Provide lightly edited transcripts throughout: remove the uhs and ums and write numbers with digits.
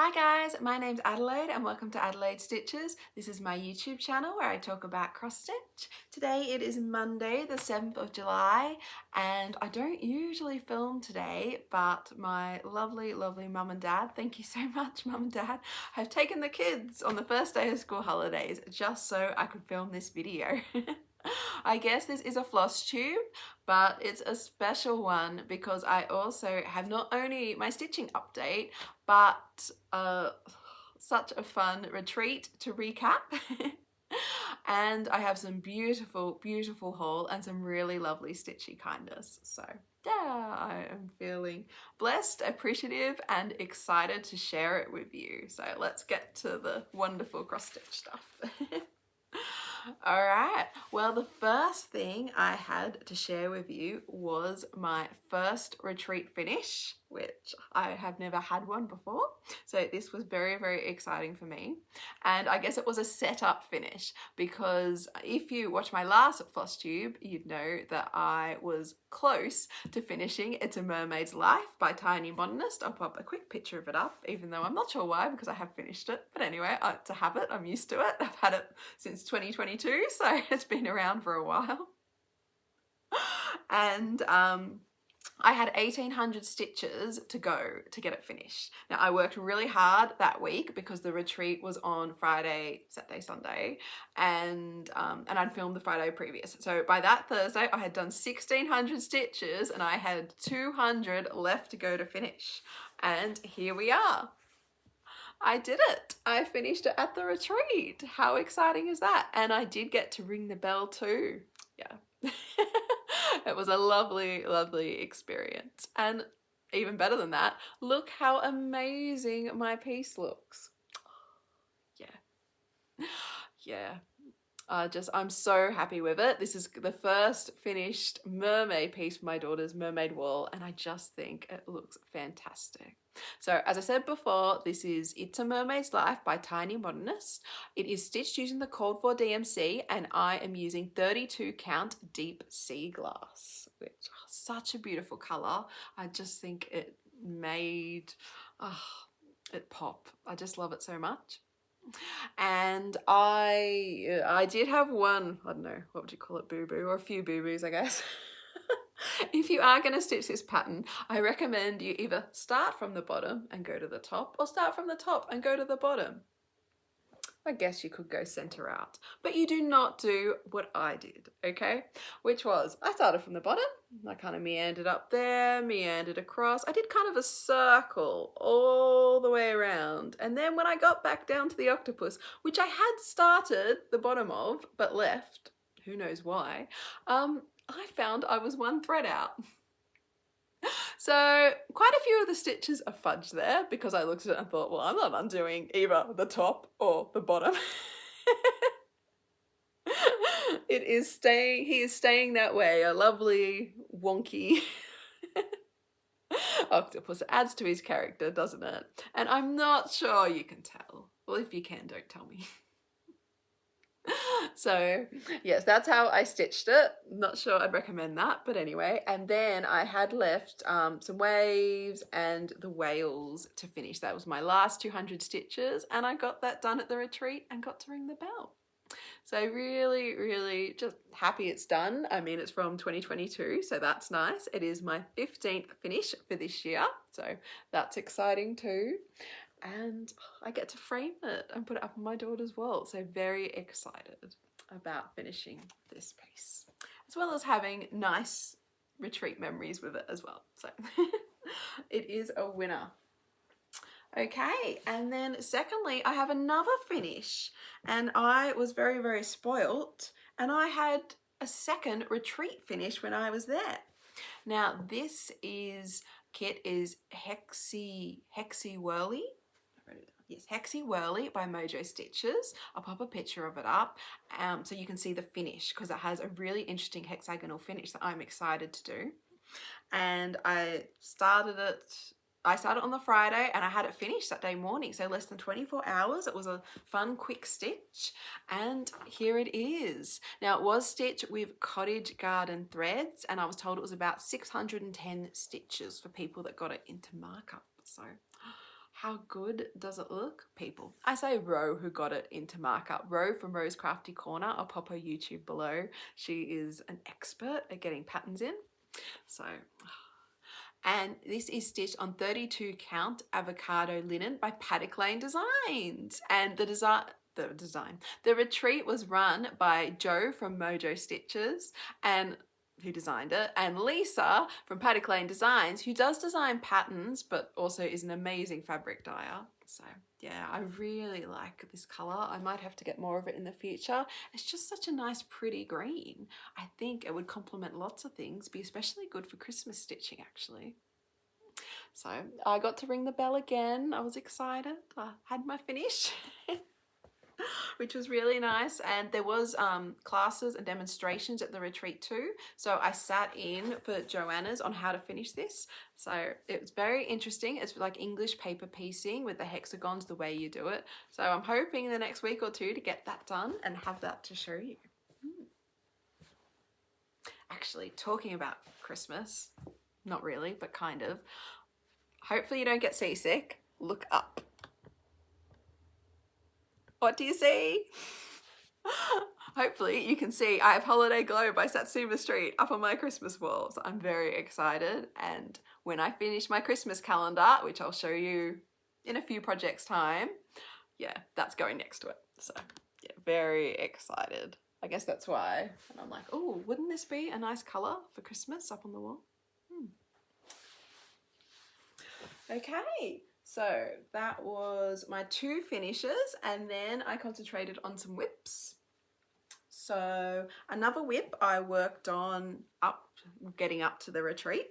Hi guys, my name's Adelaide and welcome to Adelaide Stitches. This is my YouTube channel where I talk about cross stitch. Today it is Monday the 7th of July and I don't usually film today, but my lovely mum and dad, thank you so much mum and dad, have taken the kids on the first day of school holidays just so I could film this video. I guess this is a floss tube, but it's a special one because I also have not only my stitching update, but such a fun retreat to recap. And I have some beautiful haul and some really lovely stitchy kindness. So yeah, I am feeling blessed, appreciative and excited to share it with you. So let's get to the wonderful cross stitch stuff. Alright, well the first thing I had to share with you was my first retreat finish, which I have never had one before, so this was very exciting for me. And I guess it was a setup finish because if you watch my last floss tube, you'd know that I was close to finishing It's a Mermaid's Life by Tiny Modernist. I'll pop a quick picture of it up, even though I'm not sure why because I have finished it. But anyway, it's a habit, I'm used to it. I've had it since 2022, so it's been around for a while. And I had 1800 stitches to go to get it finished. Now I worked really hard that week because the retreat was on Friday, Saturday, Sunday, and I'd filmed the Friday previous. So by that Thursday I had done 1600 stitches and I had 200 left to go to finish. And here we are. I did it. I finished it at the retreat. How exciting is that? And I did get to ring the bell too. Yeah. It was a lovely experience. And even better than that, look how amazing my piece looks. Yeah. Yeah. I'm so happy with it. This is the first finished mermaid piece for my daughter's mermaid wall and I just think it looks fantastic. So as I said before, this is It's a Mermaid's Life by Tiny Modernist. It is stitched using the called for DMC and I am using 32 count deep Seaglass, which is such a beautiful colour. I just think it made it pop. I just love it so much. And I did have one, I don't know, what would you call it, boo-boo, or a few boo-boos I guess. If you are going to stitch this pattern, I recommend you either start from the bottom and go to the top or start from the top and go to the bottom. I guess you could go center out, but you do not do what I did, okay? Which was, I started from the bottom, I kind of meandered up there, meandered across. I did kind of a circle all the way around. And then when I got back down to the octopus, which I had started the bottom of, but left, who knows why, I found I was one thread out. So quite a few of the stitches are fudged there because I looked at it and thought, well, I'm not undoing either the top or the bottom. He is staying that way, a lovely wonky octopus. It adds to his character, doesn't it? And I'm not sure you can tell. Well, if you can, don't tell me. So yes, that's how I stitched it. Not sure I'd recommend that, but anyway. And then I had left some waves and the whales to finish. That was my last 200 stitches and I got that done at the retreat and got to ring the bell. So really just happy it's done. I mean, it's from 2022, so that's nice. It is my 15th finish for this year, so that's exciting too. And I get to frame it and put it up on my daughter's wall. So very excited about finishing this piece, as well as having nice retreat memories with it as well. So it is a winner. Okay, and then secondly, I have another finish and I was very spoilt and I had a second retreat finish when I was there. Now this kit is Hexy Whirly. Yes, Hexy Whirly by Mojo Stitches. I'll pop a picture of it up so you can see the finish because it has a really interesting hexagonal finish that I'm excited to do. And I started on the Friday and I had it finished that day morning, so less than 24 hours. It was a fun quick stitch and here it is. Now it was stitched with cottage garden threads and I was told it was about 610 stitches for people that got it into markup. So How good does it look, people? I say Ro, who got it into markup. Ro from Ro's Crafty Corner. I'll pop her YouTube below. She is an expert at getting patterns in. So, and this is stitched on 32 count avocado linen by Paddock Designs. And the retreat was run by Joe from Mojo Stitches, and who designed it, and Lisa from Paddock Designs, who does design patterns but also is an amazing fabric dyer. So yeah, I really like this color. I might have to get more of it in the future. It's just such a nice pretty green. I think it would complement lots of things, be especially good for Christmas stitching actually. So I got to ring the bell again. I was excited. I had my finish. Which was really nice, and there was classes and demonstrations at the retreat too, so I sat in for Joanna's on how to finish this. So it was very interesting. It's like English paper piecing with the hexagons, the way you do it. So I'm hoping in the next week or two to get that done and have that to show you. Actually, talking about Christmas, not really, but kind of, hopefully you don't get seasick. Look up. What do you see? Hopefully you can see I have Holiday Glow by Satsuma Street up on my Christmas wall. So I'm very excited, and when I finish my Christmas calendar, which I'll show you in a few projects time, yeah, that's going next to it. So yeah, very excited. I guess that's why. And I'm like, oh, wouldn't this be a nice colour for Christmas up on the wall? Okay. So that was my 2 finishes, and then I concentrated on some WIPs. So another WIP I worked on getting up to the retreat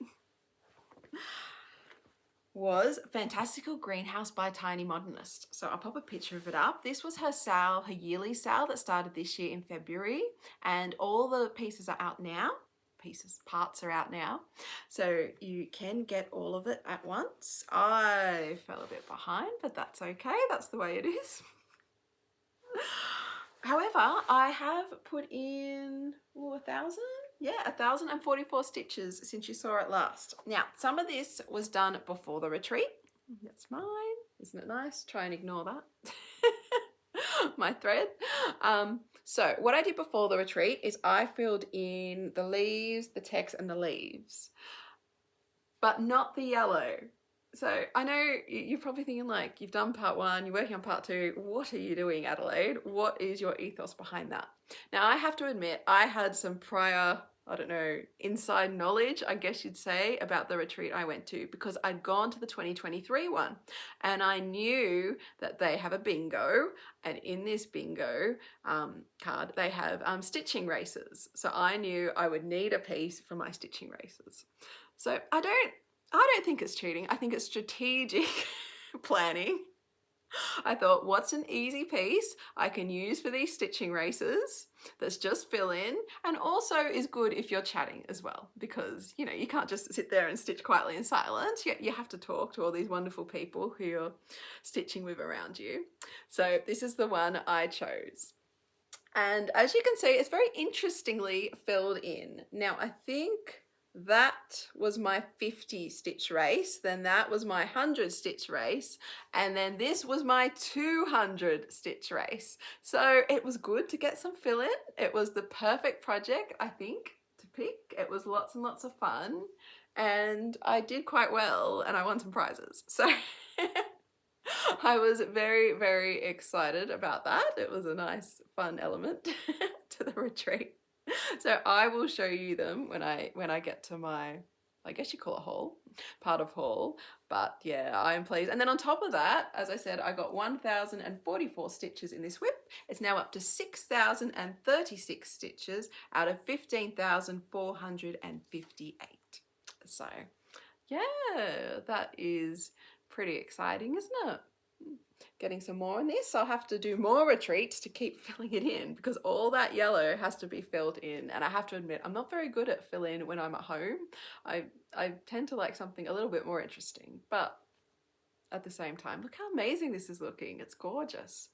was Fantastical Greenhouse by Tiny Modernist. So I'll pop a picture of it up. This was her sale, her yearly sale that started this year in February, and all the pieces are out now. Parts are out now, so you can get all of it at once. I fell a bit behind, but that's okay, that's the way it is. However, I have put in 1,044 stitches since you saw it last. Now, some of this was done before the retreat. That's mine, isn't it nice? Try and ignore that. My thread. So what I did before the retreat is I filled in the leaves, the text, and the leaves, but not the yellow. So I know you're probably thinking, like, you've done part 1, you're working on part 2. What are you doing, Adelaide? What is your ethos behind that? Now, I have to admit, I had some prior, I don't know, inside knowledge, I guess you'd say, about the retreat I went to, because I'd gone to the 2023 one, and I knew that they have a bingo, and in this bingo card, they have stitching races. So I knew I would need a piece for my stitching races. So I don't think it's cheating. I think it's strategic planning. I thought, what's an easy piece I can use for these stitching races that's just fill in, and also is good if you're chatting as well, because, you know, you can't just sit there and stitch quietly in silence. You have to talk to all these wonderful people who you're stitching with around you. So this is the one I chose. And as you can see, it's very interestingly filled in. Now, I think that was my 50 stitch race, then that was my 100 stitch race, and then this was my 200 stitch race. So it was good to get some fill in. It was the perfect project, I think, to pick. It was lots and lots of fun, and I did quite well, and I won some prizes. So I was very, very excited about that. It was a nice, fun element to the retreat. So I will show you them when I get to my, I guess you call it haul, part of haul. But yeah, I am pleased. And then on top of that, as I said, I got 1,044 stitches in this WIP. It's now up to 6,036 stitches out of 15,458. So yeah, that is pretty exciting, isn't it? Getting some more on this. I'll have to do more retreats to keep filling it in, because all that yellow has to be filled in, and I have to admit I'm not very good at fill in when I'm at home. I tend to like something a little bit more interesting, but at the same time, look how amazing this is looking. It's gorgeous.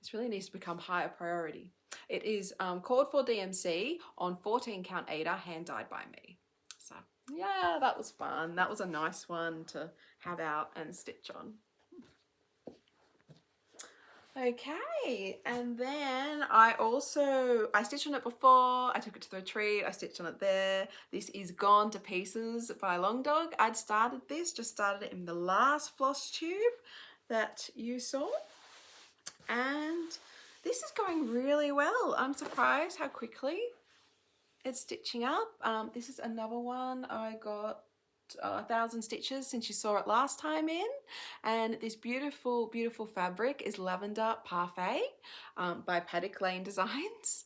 This really needs to become higher priority. It is called for DMC on 14 count Aida, hand dyed by me. So yeah, that was fun. That was a nice one to have out and stitch on. Okay, and then I stitched on it before, I took it to the retreat, I stitched on it there. This is Gone to Pieces by Long Dog. I'd started it in the last floss tube that you saw. And this is going really well. I'm surprised how quickly it's stitching up. This is another one I got 1,000 stitches since you saw it last time in, and this beautiful fabric is Lavender Parfait by Paddock Designs,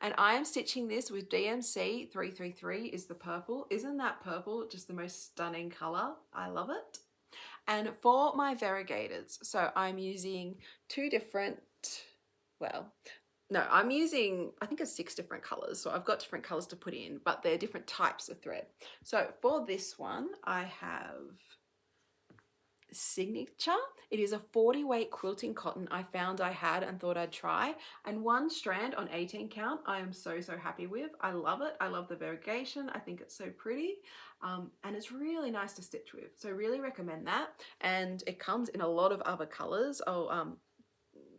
and I am stitching this with DMC 333 is the purple. Isn't that purple just the most stunning color? I love it. And for my variegators, so I'm using two different, well, no, I'm using, I think it's 6 different colors. So I've got different colors to put in, but they're different types of thread. So for this one, I have Signature. It is a 40 weight quilting cotton I found I had and thought I'd try. And 1 strand on 18 count, I am so happy with. I love it. I love the variegation. I think it's so pretty. And it's really nice to stitch with. So really recommend that. And it comes in a lot of other colors. I'll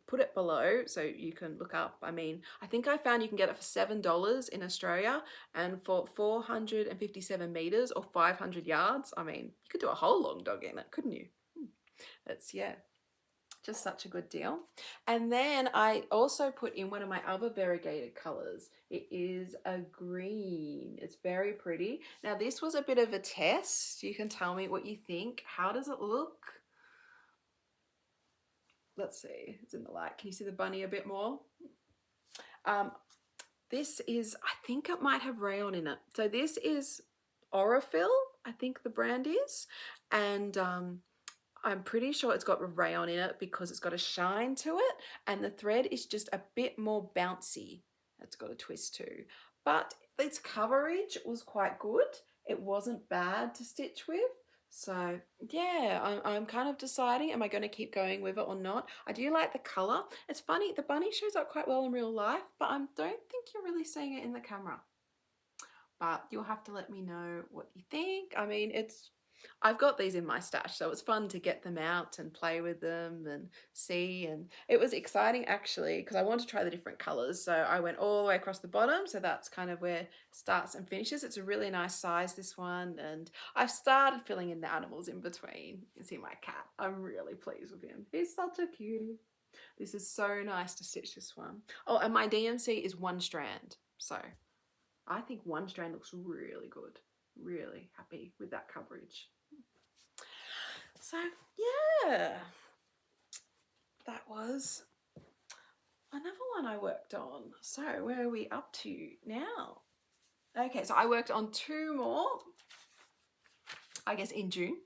put it below so you can look up. I mean, I think I found you can get it for $7 in Australia, and for 457 meters or 500 yards, I mean, you could do a whole long dog in it, couldn't you? That's, yeah, just such a good deal. And then I also put in one of my other variegated colors. It is a green. It's very pretty. Now this was a bit of a test. You can tell me what you think. How does it look? Let's see, it's in the light. Can you see the bunny a bit more? This is, I think it might have rayon in it. So this is Aurifil, I think the brand is. And I'm pretty sure it's got rayon in it because it's got a shine to it. And the thread is just a bit more bouncy. It's got a twist too. But its coverage was quite good. It wasn't bad to stitch with. So yeah, I'm kind of deciding, am I going to keep going with it or not? I do like the colour. It's funny, the bunny shows up quite well in real life, but I don't think you're really seeing it in the camera. But you'll have to let me know what you think. I mean, I've got these in my stash, so it's fun to get them out and play with them and see. And it was exciting actually because I wanted to try the different colours. So I went all the way across the bottom. So that's kind of where it starts and finishes. It's a really nice size, this one. And I've started filling in the animals in between. You can see my cat. I'm really pleased with him. He's such a cutie. This is so nice to stitch this one. Oh, and my DMC is 1 strand. So I think 1 strand looks really good. Really happy with that coverage. So yeah, that was another one I worked on. So where are we up to now? Okay, so I worked on 2 more, I guess in June,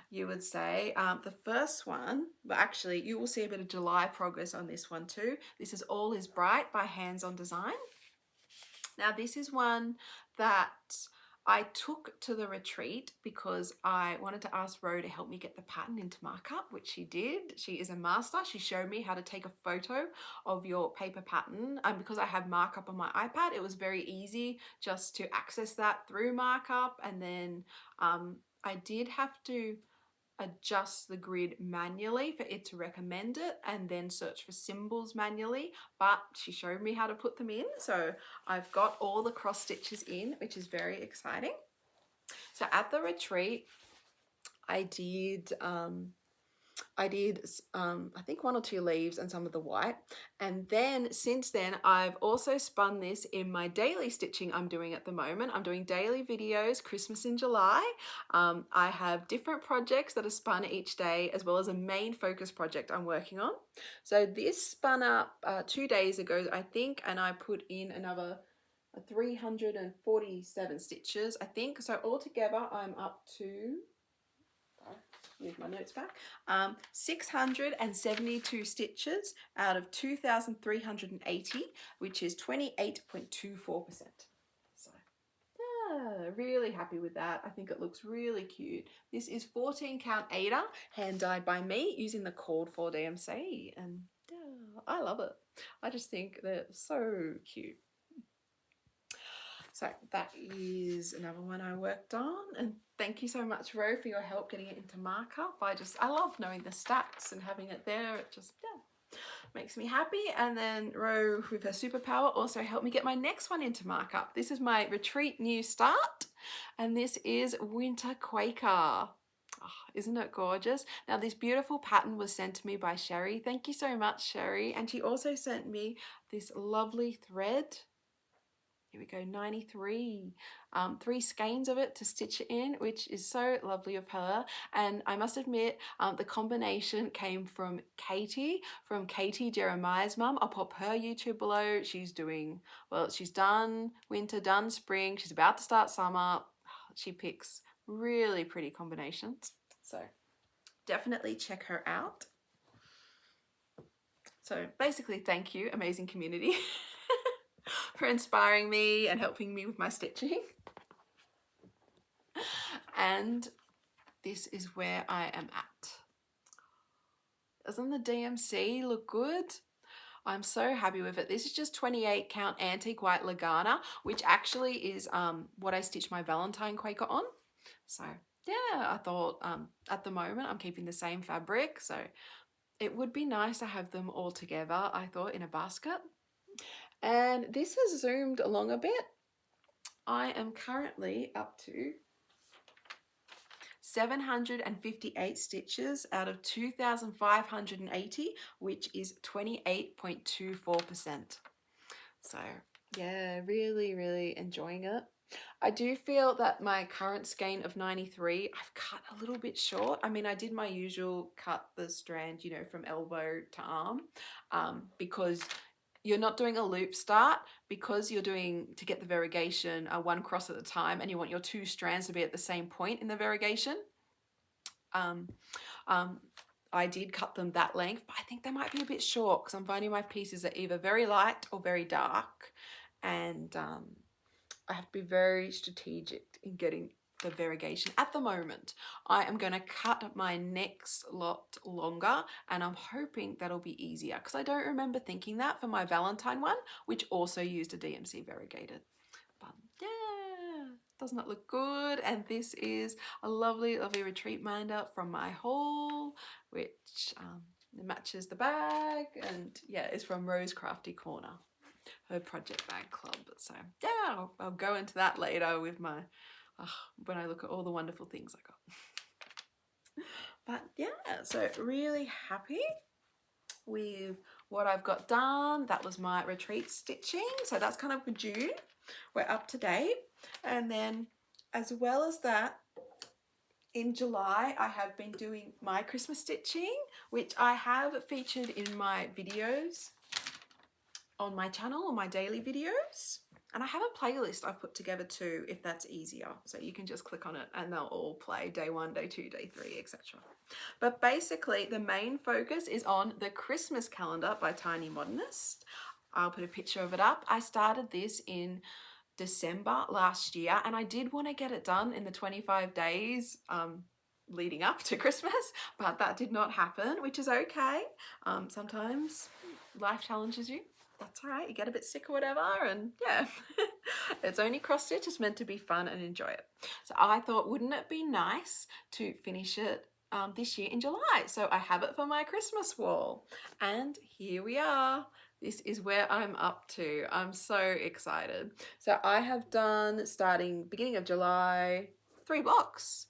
you would say. The first one, but actually you will see a bit of July progress on this one too. This is All Is Bright by Hands On Design. Now this is one that I took to the retreat because I wanted to ask Ro to help me get the pattern into markup, which she did. She is a master. She showed me how to take a photo of your paper pattern. And because I have markup on my iPad, it was very easy just to access that through markup. And then I did have to adjust the grid manually for it to recommend it and then search for symbols manually, but she showed me how to put them in, so I've got all the cross stitches in, which is very exciting. So at the retreat I did I think 1 or 2 leaves and some of the white, and then since then I've also spun this in my daily stitching I'm doing at the moment. I'm doing daily videos, Christmas in July. I have different projects that are spun each day as well as a main focus project I'm working on. So this spun up 2 days ago I think, and I put in another 347 stitches I think. So altogether I'm up to, use my notes back, 672 stitches out of 2,380, which is 28.24%. So yeah, really happy with that. I think it looks really cute. This is 14 count Aida, hand dyed by me using the cord for DMC, and yeah, I love it. I just think they're so cute. So that is another one I worked on, and thank you so much, Ro, for your help getting it into markup. I love knowing the stats and having it there. It just, yeah, makes me happy. And then Ro, with her superpower, also helped me get my next one into markup. This is my Retreat New Start, and this is Winter Quaker. Oh, isn't it gorgeous? Now this beautiful pattern was sent to me by Sherry. Thank you so much, Sherry. And she also sent me this lovely thread. Here we go, 93. 3 skeins of it to stitch it in, which is so lovely of her. And I must admit, the combination came from Katie, from Katie, Jeremiah's mum. I'll pop her YouTube below. She's doing, well, she's done winter, done spring. She's about to start summer. She picks really pretty combinations. So definitely check her out. So basically, thank you, amazing community. For inspiring me and helping me with my stitching. And this is where I am at. Doesn't the DMC look good? I'm so happy with it. This is just 28 count antique white Lugana, which actually is what I stitched my Valentine Quaker on. So yeah, I thought at the moment I'm keeping the same fabric, so it would be nice to have them all together, I thought, in a basket. And this has zoomed along a bit. I am currently up to 758 stitches out of 2,580, which is 28.24%. So yeah, really, really enjoying it. I do feel that my current skein of 93, I've cut a little bit short. I mean, I did my usual cut the strand, you know, from elbow to arm, because you're not doing a loop start, because you're doing, to get the variegation, one cross at a time, and you want your 2 strands to be at the same point in the variegation. I did cut them that length, but I think they might be a bit short because I'm finding my pieces are either very light or very dark, and I have to be very strategic in getting the variegation. At the moment, I am going to cut my next lot longer, and I'm hoping that'll be easier because I don't remember thinking that for my Valentine one, which also used a DMC variegated. But yeah, does not look good. And this is a lovely, lovely retreat minder from my haul, which matches the bag, and yeah, it's from Rose Crafty Corner, her project bag club. So yeah, I'll go into that later with my when I look at all the wonderful things I got. But yeah, so really happy with what I've got done. That was my retreat stitching, so that's kind of for June. We're up to date. And then as well as that, in July I have been doing my Christmas stitching, which I have featured in my videos on my channel, on my daily videos. And I have a playlist I've put together too, if that's easier. So you can just click on it and they'll all play day 1, day 2, day 3, etc. But basically the main focus is on the Christmas calendar by Tiny Modernist. I'll put a picture of it up. I started this in December last year, and I did want to get it done in the 25 days leading up to Christmas, but that did not happen, which is okay. Sometimes life challenges you. That's all right, you get a bit sick or whatever, and yeah, it's only cross stitch, it's meant to be fun and enjoy it. So I thought, wouldn't it be nice to finish it this year in July? So I have it for my Christmas wall, and here we are. This is where I'm up to. I'm so excited. So I have done, starting beginning of July, 3 blocks.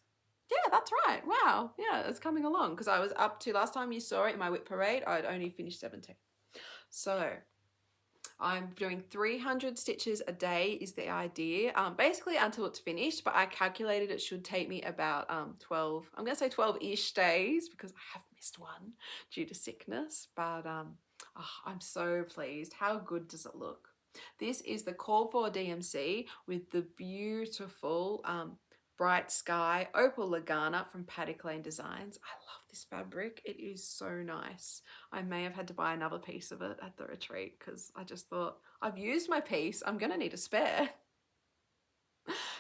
Yeah, that's right. Wow. Yeah, it's coming along, because I was up to, last time you saw it in my WIP parade, I'd only finished 17. So I'm doing 300 stitches a day is the idea, basically until it's finished, but I calculated it should take me about 12, I'm going to say 12-ish days, because I have missed one due to sickness, but oh, I'm so pleased. How good does it look? This is the Call for DMC with the beautiful Bright Sky Opal Lugana from Paddock Designs. I love this fabric. It is so nice. I may have had to buy another piece of it at the retreat because I just thought, I've used my piece, I'm going to need a spare.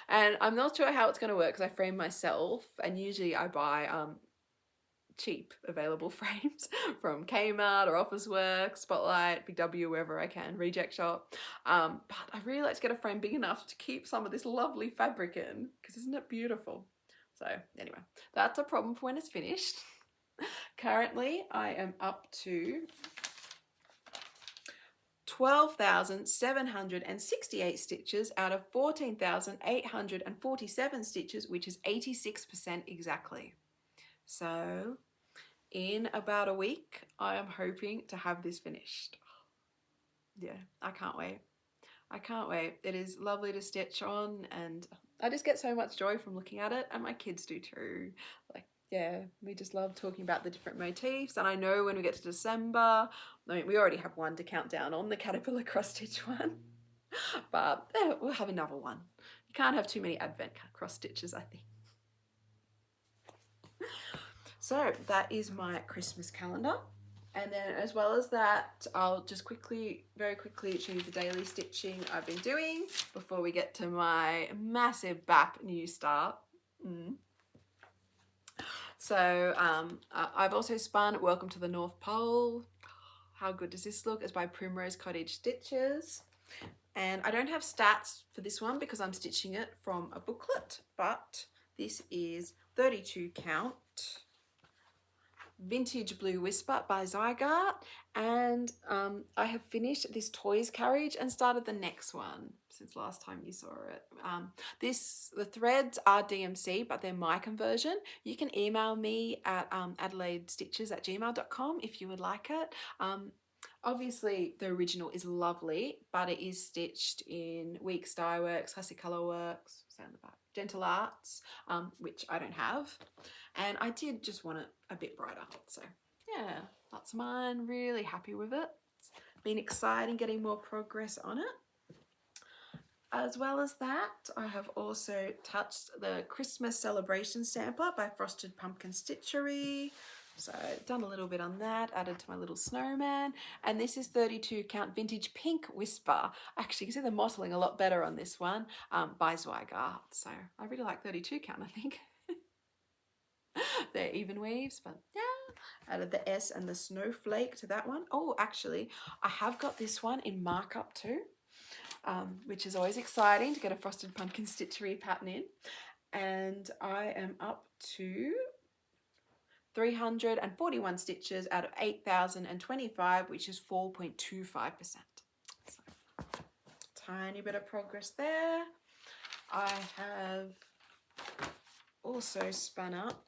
And I'm not sure how it's going to work because I frame myself, and usually I buy cheap available frames from Kmart or Officeworks, Spotlight, Big W, wherever I can, Reject Shop. But I really like to get a frame big enough to keep some of this lovely fabric in, because isn't it beautiful? So anyway, that's a problem for when it's finished. Currently I am up to 12,768 stitches out of 14,847 stitches, which is 86% exactly. So in about a week, I am hoping to have this finished. Yeah, I can't wait. I can't wait. It is lovely to stitch on, and I just get so much joy from looking at it, and my kids do too. Like, yeah, we just love talking about the different motifs, and I know when we get to December, I mean, we already have one to count down on, the caterpillar cross stitch one, but we'll have another one. You can't have too many advent cross stitches, I think. So that is my Christmas calendar. And then as well as that, I'll just very quickly show you the daily stitching I've been doing before we get to my massive BAP new start. So I've also spun Welcome to the North Pole. How good does this look? It's by Primrose Cottage Stitches. And I don't have stats for this one because I'm stitching it from a booklet, but this is 32 count. Vintage Blue Whisper by Zweigart, and I have finished this toys carriage and started the next one since last time you saw it. The threads are DMC, but they're my conversion. You can email me at adelaidestitches@gmail.com if you would like it. Obviously the original is lovely, but it is stitched in Weeks Dye Works, Classic Colour Works, Gentle Arts, which I don't have. And I did just want it a bit brighter. So yeah, that's mine. Really happy with it. It's been exciting getting more progress on it. As well as that, I have also touched the Christmas Celebration Sampler by Frosted Pumpkin Stitchery. So done a little bit on that, added to my little snowman. And this is 32 count Vintage Pink Whisper. Actually, you can see the mottling a lot better on this one, by Zweigart. So I really like 32 count, I think. They're even weaves, but yeah, added the S and the snowflake to that one. Oh, actually, I have got this one in markup too, which is always exciting to get a Frosted Pumpkin Stitchery pattern in. And I am up to 341 stitches out of 8,025, which is 4.25%. So, tiny bit of progress there. I have also spun up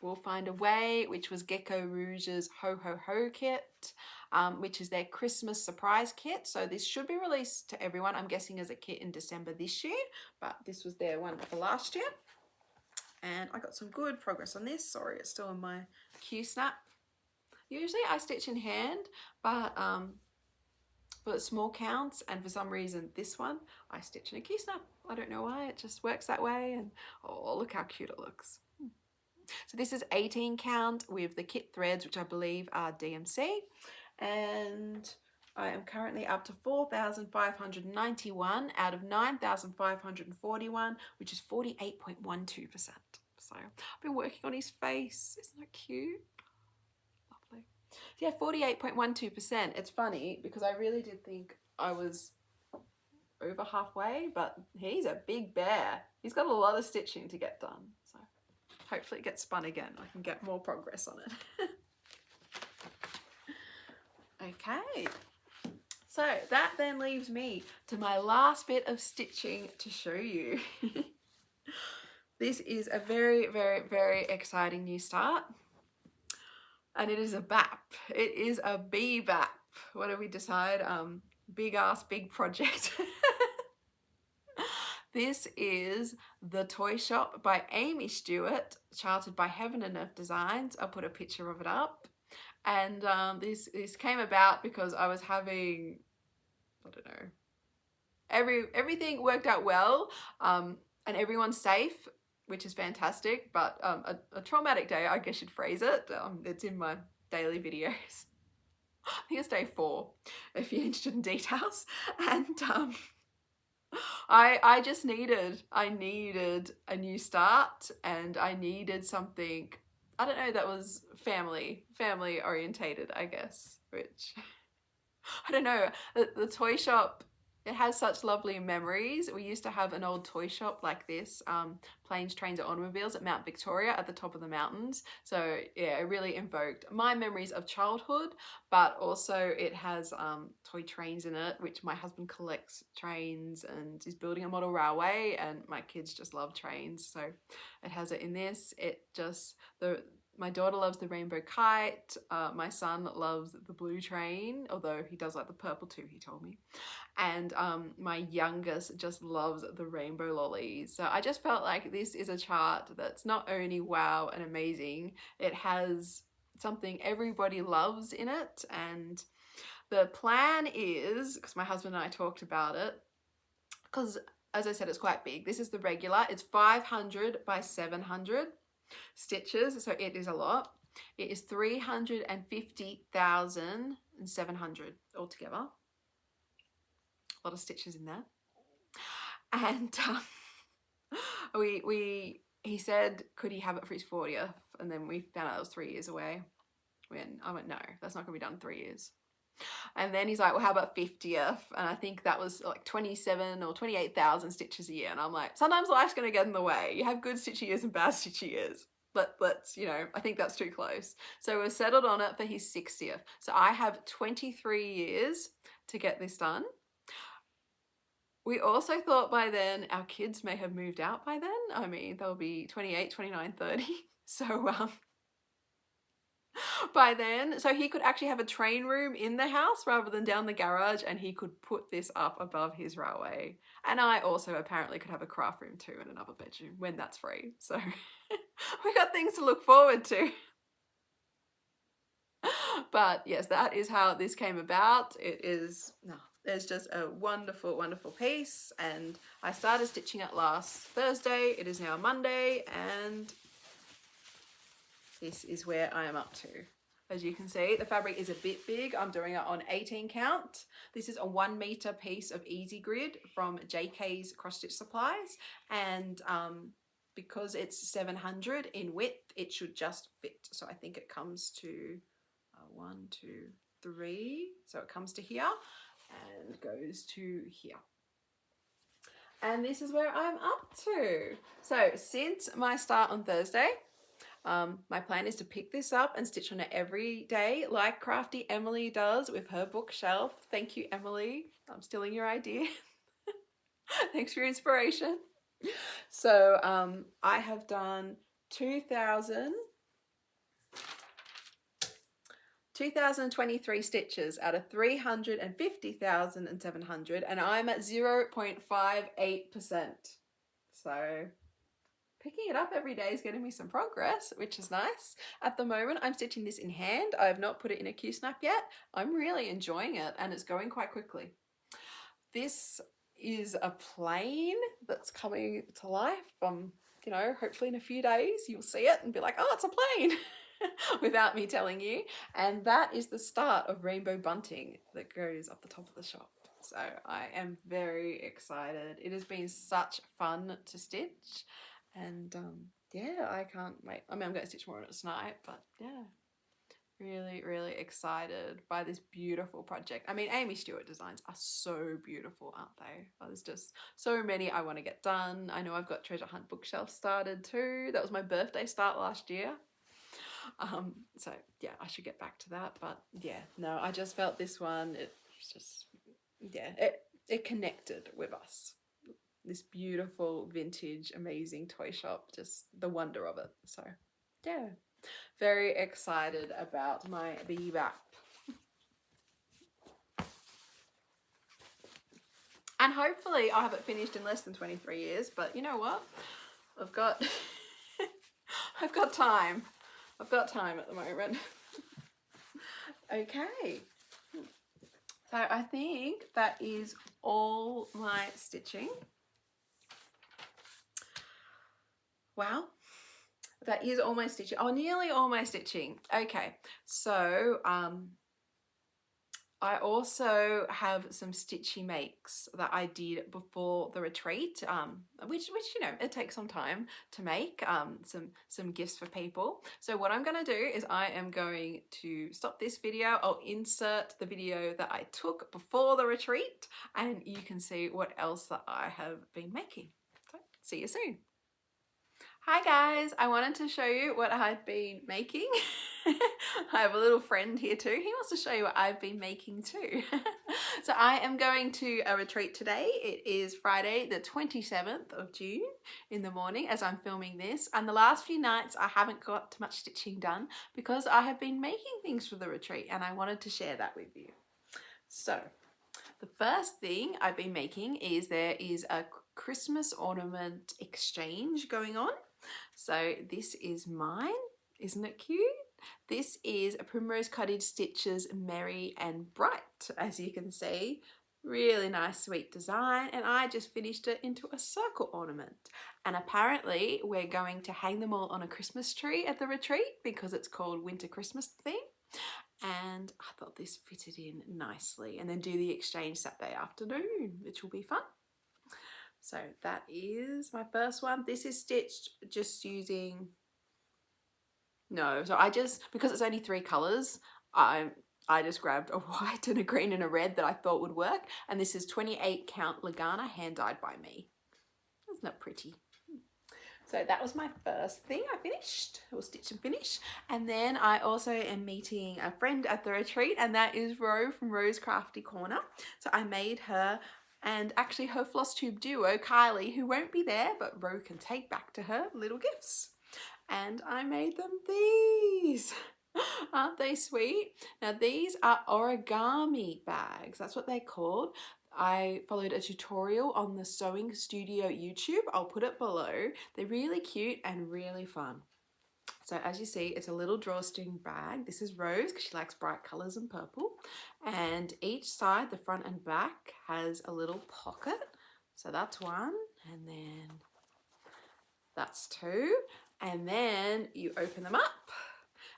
We'll Find a Way, which was Gecko Rouge's Ho Ho Ho kit, which is their Christmas surprise kit. So this should be released to everyone, I'm guessing, as a kit in December this year, but this was their one for last year. And I got some good progress on this. Sorry, it's still on my Q-snap. Usually I stitch in hand, but for small counts, and for some reason this one I stitch in a Q-snap. I don't know why, it just works that way. And oh, look how cute it looks. So this is 18 count with the kit threads, which I believe are DMC, and I am currently up to 4,591 out of 9,541, which is 48.12%. So I've been working on his face. Isn't that cute? Lovely. So yeah, 48.12%. It's funny because I really did think I was over halfway, but he's a big bear. He's got a lot of stitching to get done. So hopefully it gets spun again. I can get more progress on it. Okay. So that then leaves me to my last bit of stitching to show you. This is a very, very, very exciting new start. And it is a BAP. It is a B-BAP. What did we decide? Big ass, big project. This is The Toy Shop by Amy Stewart, charted by Heaven and Earth Designs. I'll put a picture of it up. And this came about because I was having, I don't know, everything worked out well, and everyone's safe, which is fantastic, but a traumatic day, I guess you'd phrase it. It's in my daily videos. I think it's day 4 if you're interested in details. And I just needed a new start, and I needed something, I don't know, that was family orientated, I guess, which I don't know. The toy shop It has such lovely memories. We used to have an old toy shop like this, Planes, Trains and Automobiles at Mount Victoria at the top of the mountains. So yeah, it really invoked my memories of childhood, but also it has toy trains in it, which my husband collects trains and is building a model railway, and my kids just love trains. So it has it in this. My daughter loves the rainbow kite. My son loves the blue train, although he does like the purple too, he told me. And my youngest just loves the rainbow lollies. So I just felt like this is a chart that's not only wow and amazing, it has something everybody loves in it. And the plan is, because my husband and I talked about it, because as I said, it's quite big. This is the regular. It's 500 by 700 stitches, so it is a lot. It is 350,700 altogether. A lot of stitches in there. And he said, could he have it for his 40th? And then we found out it was 3 years away. When I went, no, that's not gonna be done in 3 years. And then he's like, well, how about 50th? And I think that was like 27 or 28,000 stitches a year. And I'm like, sometimes life's gonna get in the way. You have good stitchy years and bad stitchy years. But let's, you know, I think that's too close. So we're settled on it for his 60th. So I have 23 years to get this done. We also thought by then our kids may have moved out by then. I mean, they'll be 28, 29, 30. So by then, so he could actually have a train room in the house rather than down the garage, and he could put this up above his railway. And I also apparently could have a craft room too in another bedroom when that's free. So we got things to look forward to. But yes, that is how this came about. There's just a wonderful, wonderful piece, and I started stitching it last Thursday. It is now Monday, and this is where I am up to. As you can see, the fabric is a bit big. I'm doing it on 18 count. This is a 1 meter piece of Easy Grid from JK's Cross Stitch Supplies, and because it's 700 in width, it should just fit. So I think it comes to 1, 2, 3. So it comes to here and goes to here. And this is where I'm up to. So since my start on Thursday, my plan is to pick this up and stitch on it every day, like Crafty Emily does with her bookshelf. Thank you, Emily. I'm stealing your idea. Thanks for your inspiration. So I have done 2,023 stitches out of 350,700, and I'm at 0.58%. So picking it up every day is getting me some progress, which is nice. At the moment, I'm stitching this in hand. I have not put it in a Q-snap yet. I'm really enjoying it, and it's going quite quickly. This is a plane that's coming to life. You know, hopefully in a few days you'll see it and be like, oh, it's a plane. Without me telling you. And that is the start of rainbow bunting that goes up the top of the shop. So I am very excited. It has been such fun to stitch, and yeah, I can't wait. I mean, I'm going to stitch more on it tonight, but yeah, really, really excited by this beautiful project. I mean, Amy Stewart designs are so beautiful, aren't they? Oh, there's just so many I want to get done. I know I've got Treasure Hunt bookshelf started too. That was my birthday start last year. So yeah, I should get back to that, but yeah, no, I just felt this one, it was just, yeah, it connected with us. This beautiful, vintage, amazing toy shop, just the wonder of it. So yeah, very excited about my VWAP. And hopefully I'll have it finished in less than 23 years, but you know what? I've got time. I've got time at the moment. Okay. So I think that is all my stitching. Wow. That is all my stitching. Oh, nearly all my stitching. Okay. So I also have some Stitchy makes that I did before the retreat, which you know, it takes some time to make, some gifts for people. So what I'm going to do is I am going to stop this video. I'll insert the video that I took before the retreat and you can see what else that I have been making. So see you soon. Hi guys, I wanted to show you what I've been making. I have a little friend here too. He wants to show you what I've been making too. So I am going to a retreat today. It is Friday the 27th of June in the morning as I'm filming this. And the last few nights I haven't got much stitching done because I have been making things for the retreat and I wanted to share that with you. So the first thing I've been making is there is a Christmas ornament exchange going on. So this is mine, isn't it cute? This is a Primrose Cottage Stitches Merry and Bright, as you can see. Really nice sweet design, and I just finished it into a circle ornament. And apparently we're going to hang them all on a Christmas tree at the retreat because it's called Winter Christmas theme. And I thought this fitted in nicely, and then do the exchange Saturday afternoon, which will be fun. So that is my first one. This is stitched just using, no, so I just, because it's only 3 colours, I just grabbed a white and a green and a red that I thought would work. And this is 28 count Lugana, hand dyed by me. Isn't that pretty? So that was my first thing I finished, or stitch and finish. And then I also am meeting a friend at the retreat, and that is Ro from Ro's Crafty Corner. So I made her and actually her Flosstube duo, Kylie, who won't be there, but Ro can take back to her little gifts. And I made them these. Aren't they sweet? Now these are origami bags. That's what they're called. I followed a tutorial on the Sewing Studio YouTube. I'll put it below. They're really cute and really fun. So as you see, it's a little drawstring bag. This is Rose because she likes bright colours and purple. And each side, the front and back, has a little pocket. So that's one, and then that's 2. And then you open them up.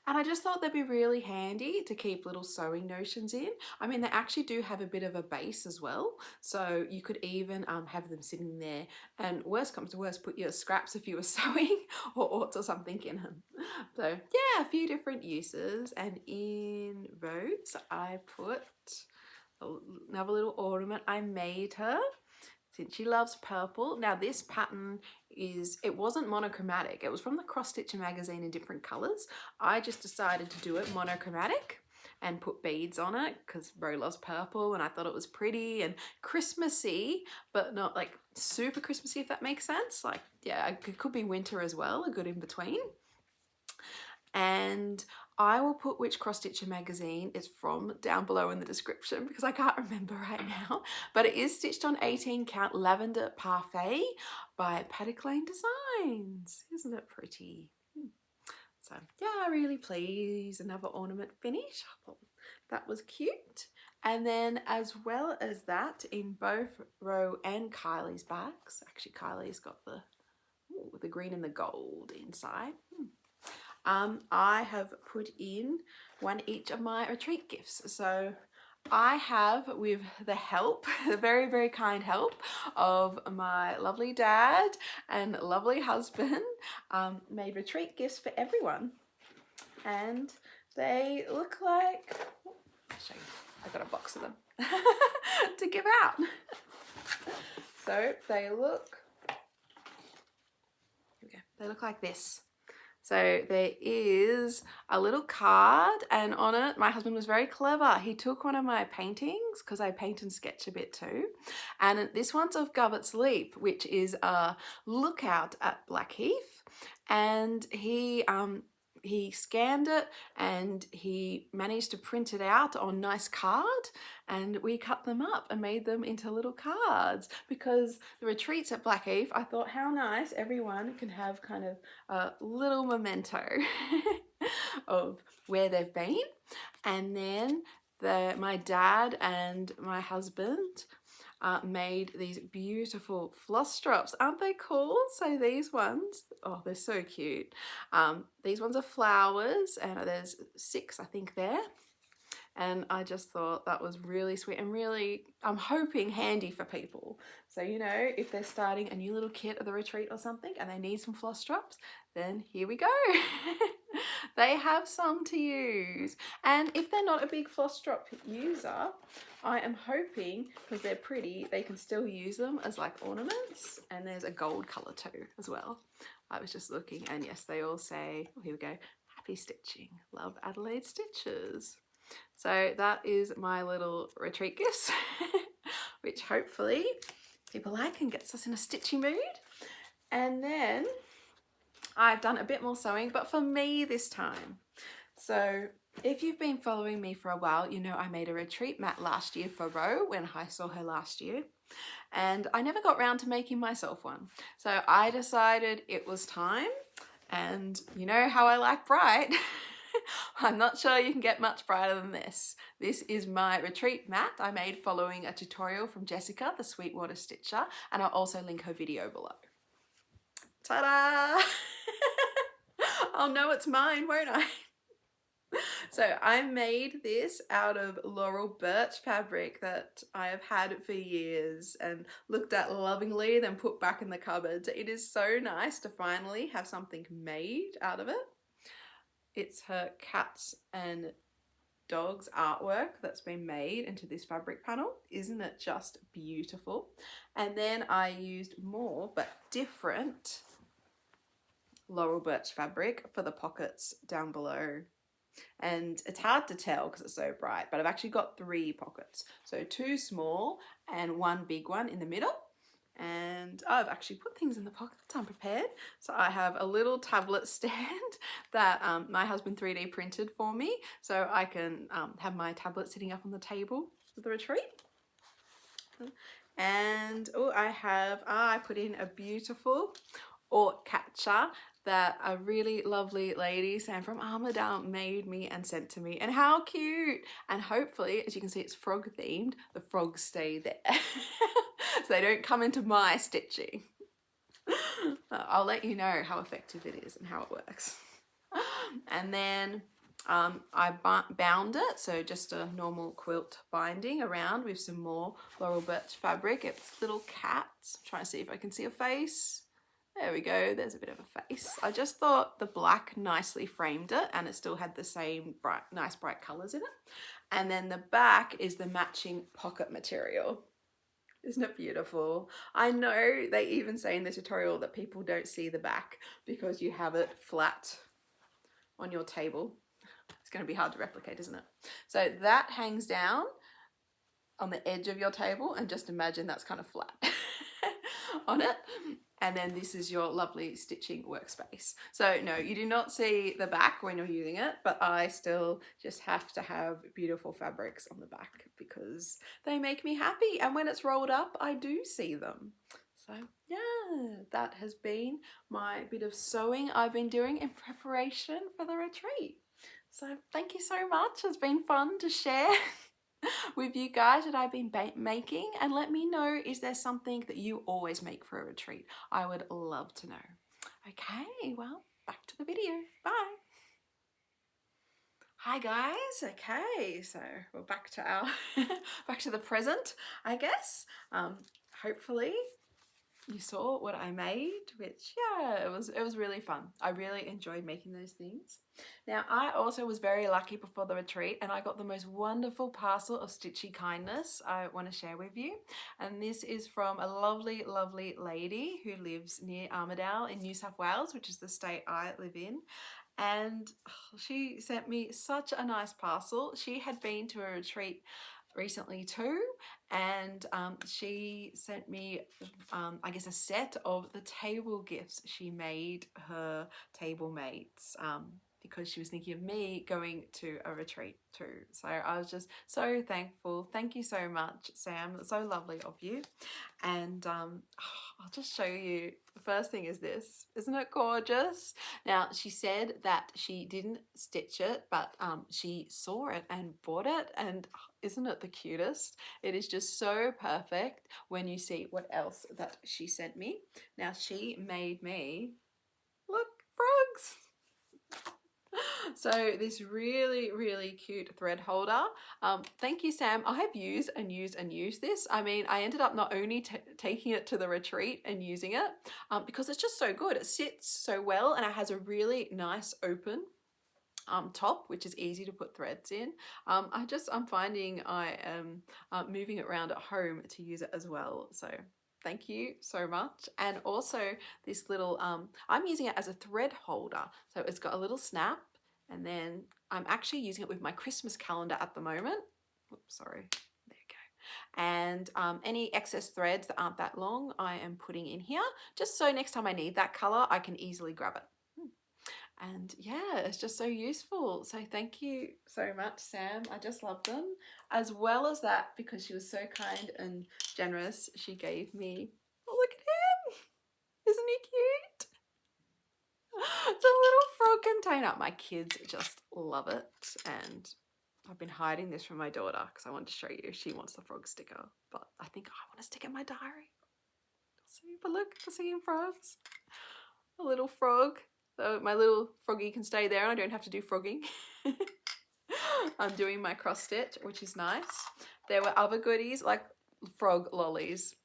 And I just thought they'd be really handy to keep little sewing notions in. I mean, they actually do have a bit of a base as well. So you could even have them sitting there, and worst comes to worst, put your scraps if you were sewing or oats or something in them. So yeah, a few different uses. And in Rose, I put another little ornament I made her, since she loves purple. Now this pattern it wasn't monochromatic. It was from the Cross Stitcher magazine in different colours. I just decided to do it monochromatic and put beads on it because Ro loves purple and I thought it was pretty and Christmassy, but not like super Christmassy, if that makes sense. Like, yeah, it could be winter as well, a good in between. And I will put which Cross Stitcher magazine it's from down below in the description because I can't remember right now. But it is stitched on 18 count Lavender Parfait by Paddock Designs. Isn't it pretty? So yeah, really pleased. Another ornament finish. I thought that was cute. And then as well as that, in both Ro and Kylie's bags, actually Kylie's got the green and the gold inside. I have put in one each of my retreat gifts. So I have, with the help, the very, very kind help of my lovely dad and lovely husband, made retreat gifts for everyone. And they look like, I'll show you, I got a box of them to give out. So they look, here we go, they look like this. So there is a little card, and on it, my husband was very clever. He took one of my paintings, because I paint and sketch a bit too. And this one's of Govet's Leap, which is a lookout at Blackheath. And he scanned it and he managed to print it out on nice card, and we cut them up and made them into little cards because the retreats at Blackheath, I thought how nice everyone can have kind of a little memento of where they've been. And then my dad and my husband made these beautiful floss drops. Aren't they cool? So these ones, oh, they're so cute. These ones are flowers, and there's 6, I think, there. And I just thought that was really sweet and really, I'm hoping, handy for people. So, you know, if they're starting a new little kit at the retreat or something and they need some floss drops, then here we go. They have some to use. And if they're not a big floss drop user, I am hoping, because they're pretty, they can still use them as like ornaments. And there's a gold colour too as well. I was just looking, and yes, they all say, oh, here we go, happy stitching, love Adelaide Stitches. So that is my little retreat gifts, which hopefully people like and gets us in a stitchy mood. And then I've done a bit more sewing, but for me this time. So if you've been following me for a while, you know I made a retreat mat last year for Ro when I saw her last year. And I never got round to making myself one. So I decided it was time, and you know how I like bright. I'm not sure you can get much brighter than this. This is my retreat mat I made following a tutorial from Jessica, the Sweetwater Stitcher, and I'll also link her video below. Ta-da! I'll know it's mine, won't I? So I made this out of Laurel Birch fabric that I have had for years and looked at lovingly, then put back in the cupboard. It is so nice to finally have something made out of it. It's her cats and dogs artwork that's been made into this fabric panel. Isn't it just beautiful? And then I used more but different Laurel Birch fabric for the pockets down below. And it's hard to tell because it's so bright, but I've actually got 3 pockets. So 2 small and 1 big one in the middle. And I've actually put things in the pockets, I'm prepared. So I have a little tablet stand that my husband 3D printed for me, so I can have my tablet sitting up on the table for the retreat. And oh, I put in a beautiful Ort catcher that a really lovely lady, Sam from Armidale, made me and sent to me. And how cute! And hopefully, as you can see, it's frog themed. The frogs stay there. So they don't come into my stitching. I'll let you know how effective it is and how it works. And then I bound it, so just a normal quilt binding around with some more Laurel Birch fabric. It's little cats. I'm trying to see if I can see a face. There we go, there's a bit of a face. I just thought the black nicely framed it, and it still had the same bright, nice bright colours in it. And then the back is the matching pocket material. Isn't it beautiful? I know they even say in the tutorial that people don't see the back because you have it flat on your table. It's going to be hard to replicate, isn't it? So that hangs down on the edge of your table, and just imagine that's kind of flat on it. And then this is your lovely stitching workspace. So no, you do not see the back when you're using it, but I still just have to have beautiful fabrics on the back because they make me happy. And when it's rolled up, I do see them. So yeah, that has been my bit of sewing I've been doing in preparation for the retreat. So thank you so much. It's been fun to share with you guys that I've been making, and let me know, is there something that you always make for a retreat? I would love to know. Okay, well, back to the video. Bye. Hi guys. Okay, so we're back to our back to the present, I guess. Hopefully you saw what I made, which yeah, it was really fun. I really enjoyed making those things. Now I also was very lucky before the retreat, and I got the most wonderful parcel of stitchy kindness I want to share with you. And this is from a lovely lady who lives near Armidale in New South Wales, which is the state I live in. And she sent me such a nice parcel. She had been to a retreat recently too, and she sent me I guess a set of the table gifts she made her table mates because she was thinking of me going to a retreat too. So I was just so thankful. Thank you so much, Sam. It's so lovely of you. And I'll just show you. The first thing is this. Isn't it gorgeous? Now, she said that she didn't stitch it, but she saw it and bought it, and isn't it the cutest? It is just so perfect when you see what else that she sent me. Now, she made me, look, frogs. So this really, really cute thread holder. Thank you, Sam. I have used and used and used this. I mean, I ended up not only taking it to the retreat and using it because it's just so good. It sits so well and it has a really nice open top, which is easy to put threads in. I'm finding I am moving it around at home to use it as well. So thank you so much. And also this little, I'm using it as a thread holder. So it's got a little snap, and then I'm actually using it with my Christmas calendar at the moment. Oops, sorry. There you go. And any excess threads that aren't that long, I am putting in here, just so next time I need that color, I can easily grab it. And yeah, it's just so useful. So thank you so much, Sam. I just love them. As well as that, because she was so kind and generous, she gave me, oh, look at him. Isn't he cute? It's a little frog container. My kids just love it. And I've been hiding this from my daughter because I want to show you. She wants the frog sticker, but I think I want to stick it in my diary. See, but look, the singing frogs. A little frog. So my little froggy can stay there and I don't have to do frogging. I'm doing my cross stitch, which is nice. There were other goodies like frog lollies.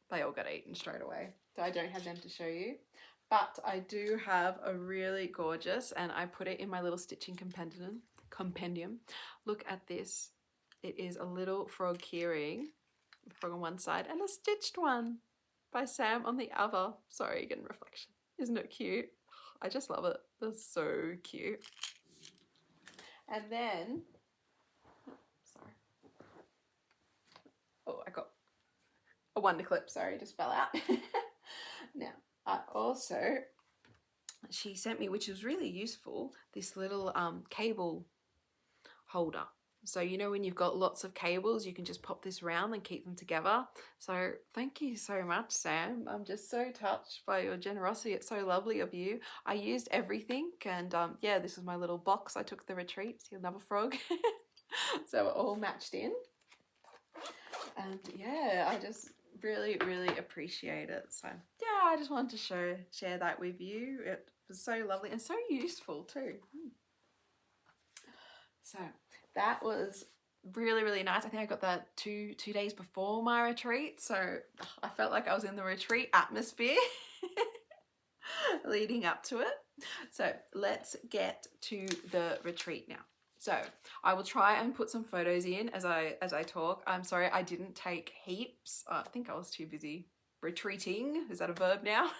They all got eaten straight away. So I don't have them to show you. But I do have a really gorgeous, and I put it in my little stitching compendium. Look at this. It is a little frog keyring, a frog on one side and a stitched one by Sam on the other. Sorry, getting reflection. Isn't it cute? I just love it. That's so cute. And then, sorry. Oh, I got a wonder clip. Sorry, just fell out. Now, I also, she sent me, which was really useful, this little cable holder. So, you know, when you've got lots of cables, you can just pop this around and keep them together. So thank you so much, Sam. I'm just so touched by your generosity. It's so lovely of you. I used everything, and yeah, this is my little box I took the retreat. See another frog. So we're all matched in. And yeah, I just really, really appreciate it. So yeah, I just wanted to share that with you. It was so lovely and so useful too. So that was really, really nice. I think I got that two days before my retreat. So I felt like I was in the retreat atmosphere leading up to it. So let's get to the retreat now. So I will try and put some photos in as I talk. I'm sorry I didn't take heaps. I think I was too busy retreating. Is that a verb now?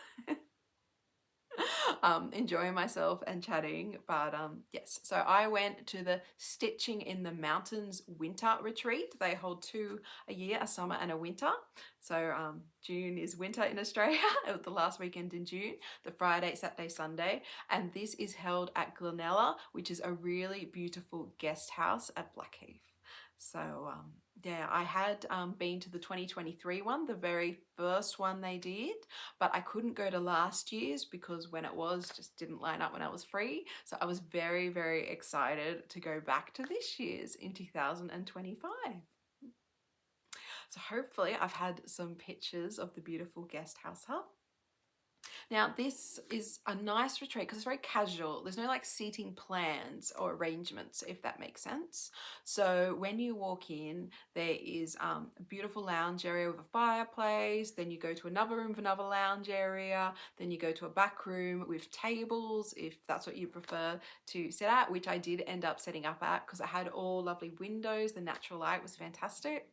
Enjoying myself and chatting, but yes, so I went to the Stitching in the Mountains winter retreat. They hold 2 a year, a summer and a winter. So June is winter in Australia. It was the last weekend in June, the Friday, Saturday, Sunday, and this is held at Glenella, which is a really beautiful guest house at Blackheath. So yeah, I had been to the 2023 one, the very first one they did, but I couldn't go to last year's because when it was just didn't line up when I was free. So I was very, very excited to go back to this year's in 2025. So hopefully I've had some pictures of the beautiful guest house hub. Now this is a nice retreat because it's very casual. There's no like seating plans or arrangements, if that makes sense. So when you walk in, there is a beautiful lounge area with a fireplace. Then you go to another room with another lounge area. Then you go to a back room with tables, if that's what you prefer to sit at, which I did end up setting up at because it had all lovely windows. The natural light was fantastic.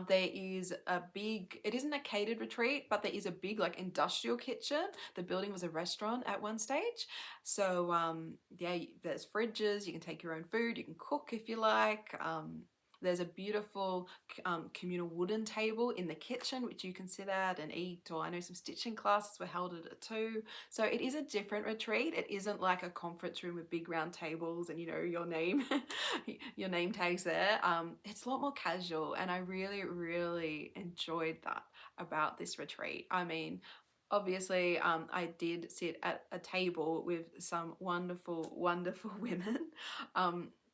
There is a big, it isn't a catered retreat, but there is a big like industrial kitchen. The building was a restaurant at one stage. So yeah, there's fridges, you can take your own food, you can cook if you like. There's a beautiful communal wooden table in the kitchen which you can sit at and eat, or I know some stitching classes were held at it too. So it is a different retreat. It isn't like a conference room with big round tables and you know your name your name tags there. It's a lot more casual, and I really, really enjoyed that about this retreat. I mean, obviously I did sit at a table with some wonderful, wonderful women.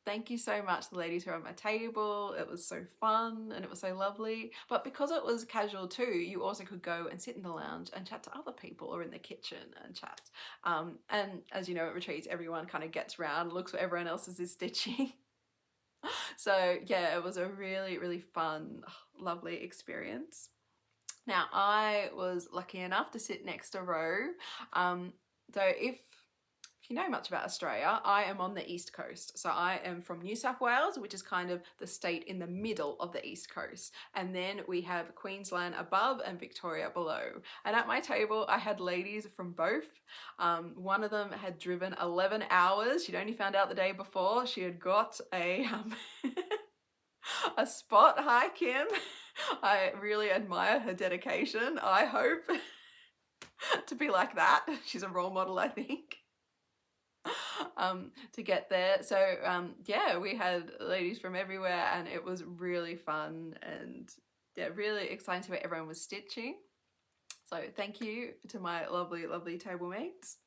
thank you so much, the ladies who were at my table. It was so fun and it was so lovely. But because it was casual too, you also could go and sit in the lounge and chat to other people or in the kitchen and chat. And as you know, at retreats, everyone kind of gets round, looks what everyone else is stitching. So yeah, it was a really, really fun, lovely experience. Now, I was lucky enough to sit next to Ro. So if you know much about Australia, I am on the East Coast. So I am from New South Wales, which is kind of the state in the middle of the East Coast. And then we have Queensland above and Victoria below. And at my table, I had ladies from both. One of them had driven 11 hours. She'd only found out the day before. She had got a, a spot. Hi, Kim. I really admire her dedication. I hope to be like that. She's a role model, I think. To get there. So yeah, we had ladies from everywhere and it was really fun and yeah, really exciting to see what everyone was stitching. So thank you to my lovely, lovely table mates.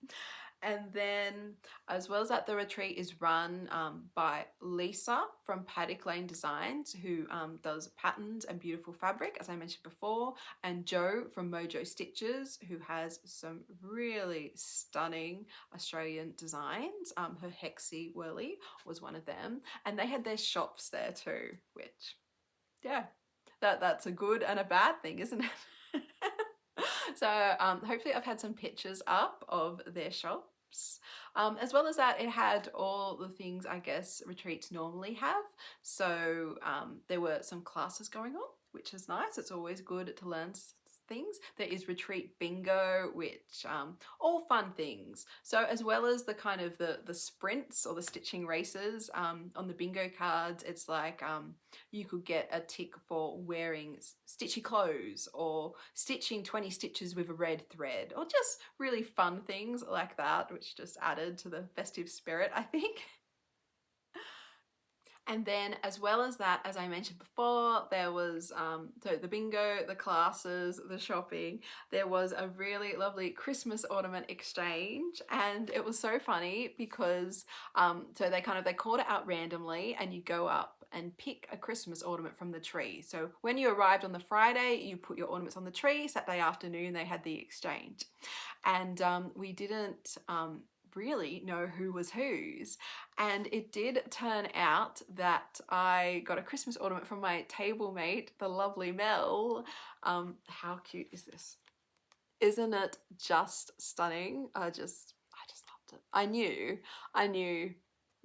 And then, as well as that, the retreat is run by Lisa from Paddock Designs, who does patterns and beautiful fabric, as I mentioned before, and Jo from Mojo Stitches, who has some really stunning Australian designs. Her Hexy Whirly was one of them, and they had their shops there too, which, yeah, that's a good and a bad thing, isn't it? So hopefully I've had some pictures up of their shops. As well as that, it had all the things I guess retreats normally have. So there were some classes going on, which is nice. It's always good to learn things. There is retreat bingo, which all fun things. So as well as the kind of the sprints or the stitching races on the bingo cards, it's like you could get a tick for wearing stitchy clothes or stitching 20 stitches with a red thread, or just really fun things like that, which just added to the festive spirit, I think. And then as well as that, as I mentioned before, there was so the bingo, the classes, the shopping. There was a really lovely Christmas ornament exchange, and it was so funny because so they called it out randomly, and you go up and pick a Christmas ornament from the tree. So when you arrived on the Friday, you put your ornaments on the tree. Saturday afternoon, they had the exchange, and we didn't really know who was whose, and it did turn out that I got a Christmas ornament from my table mate, the lovely Mel. How cute is this? Isn't it just stunning? I just loved it. I knew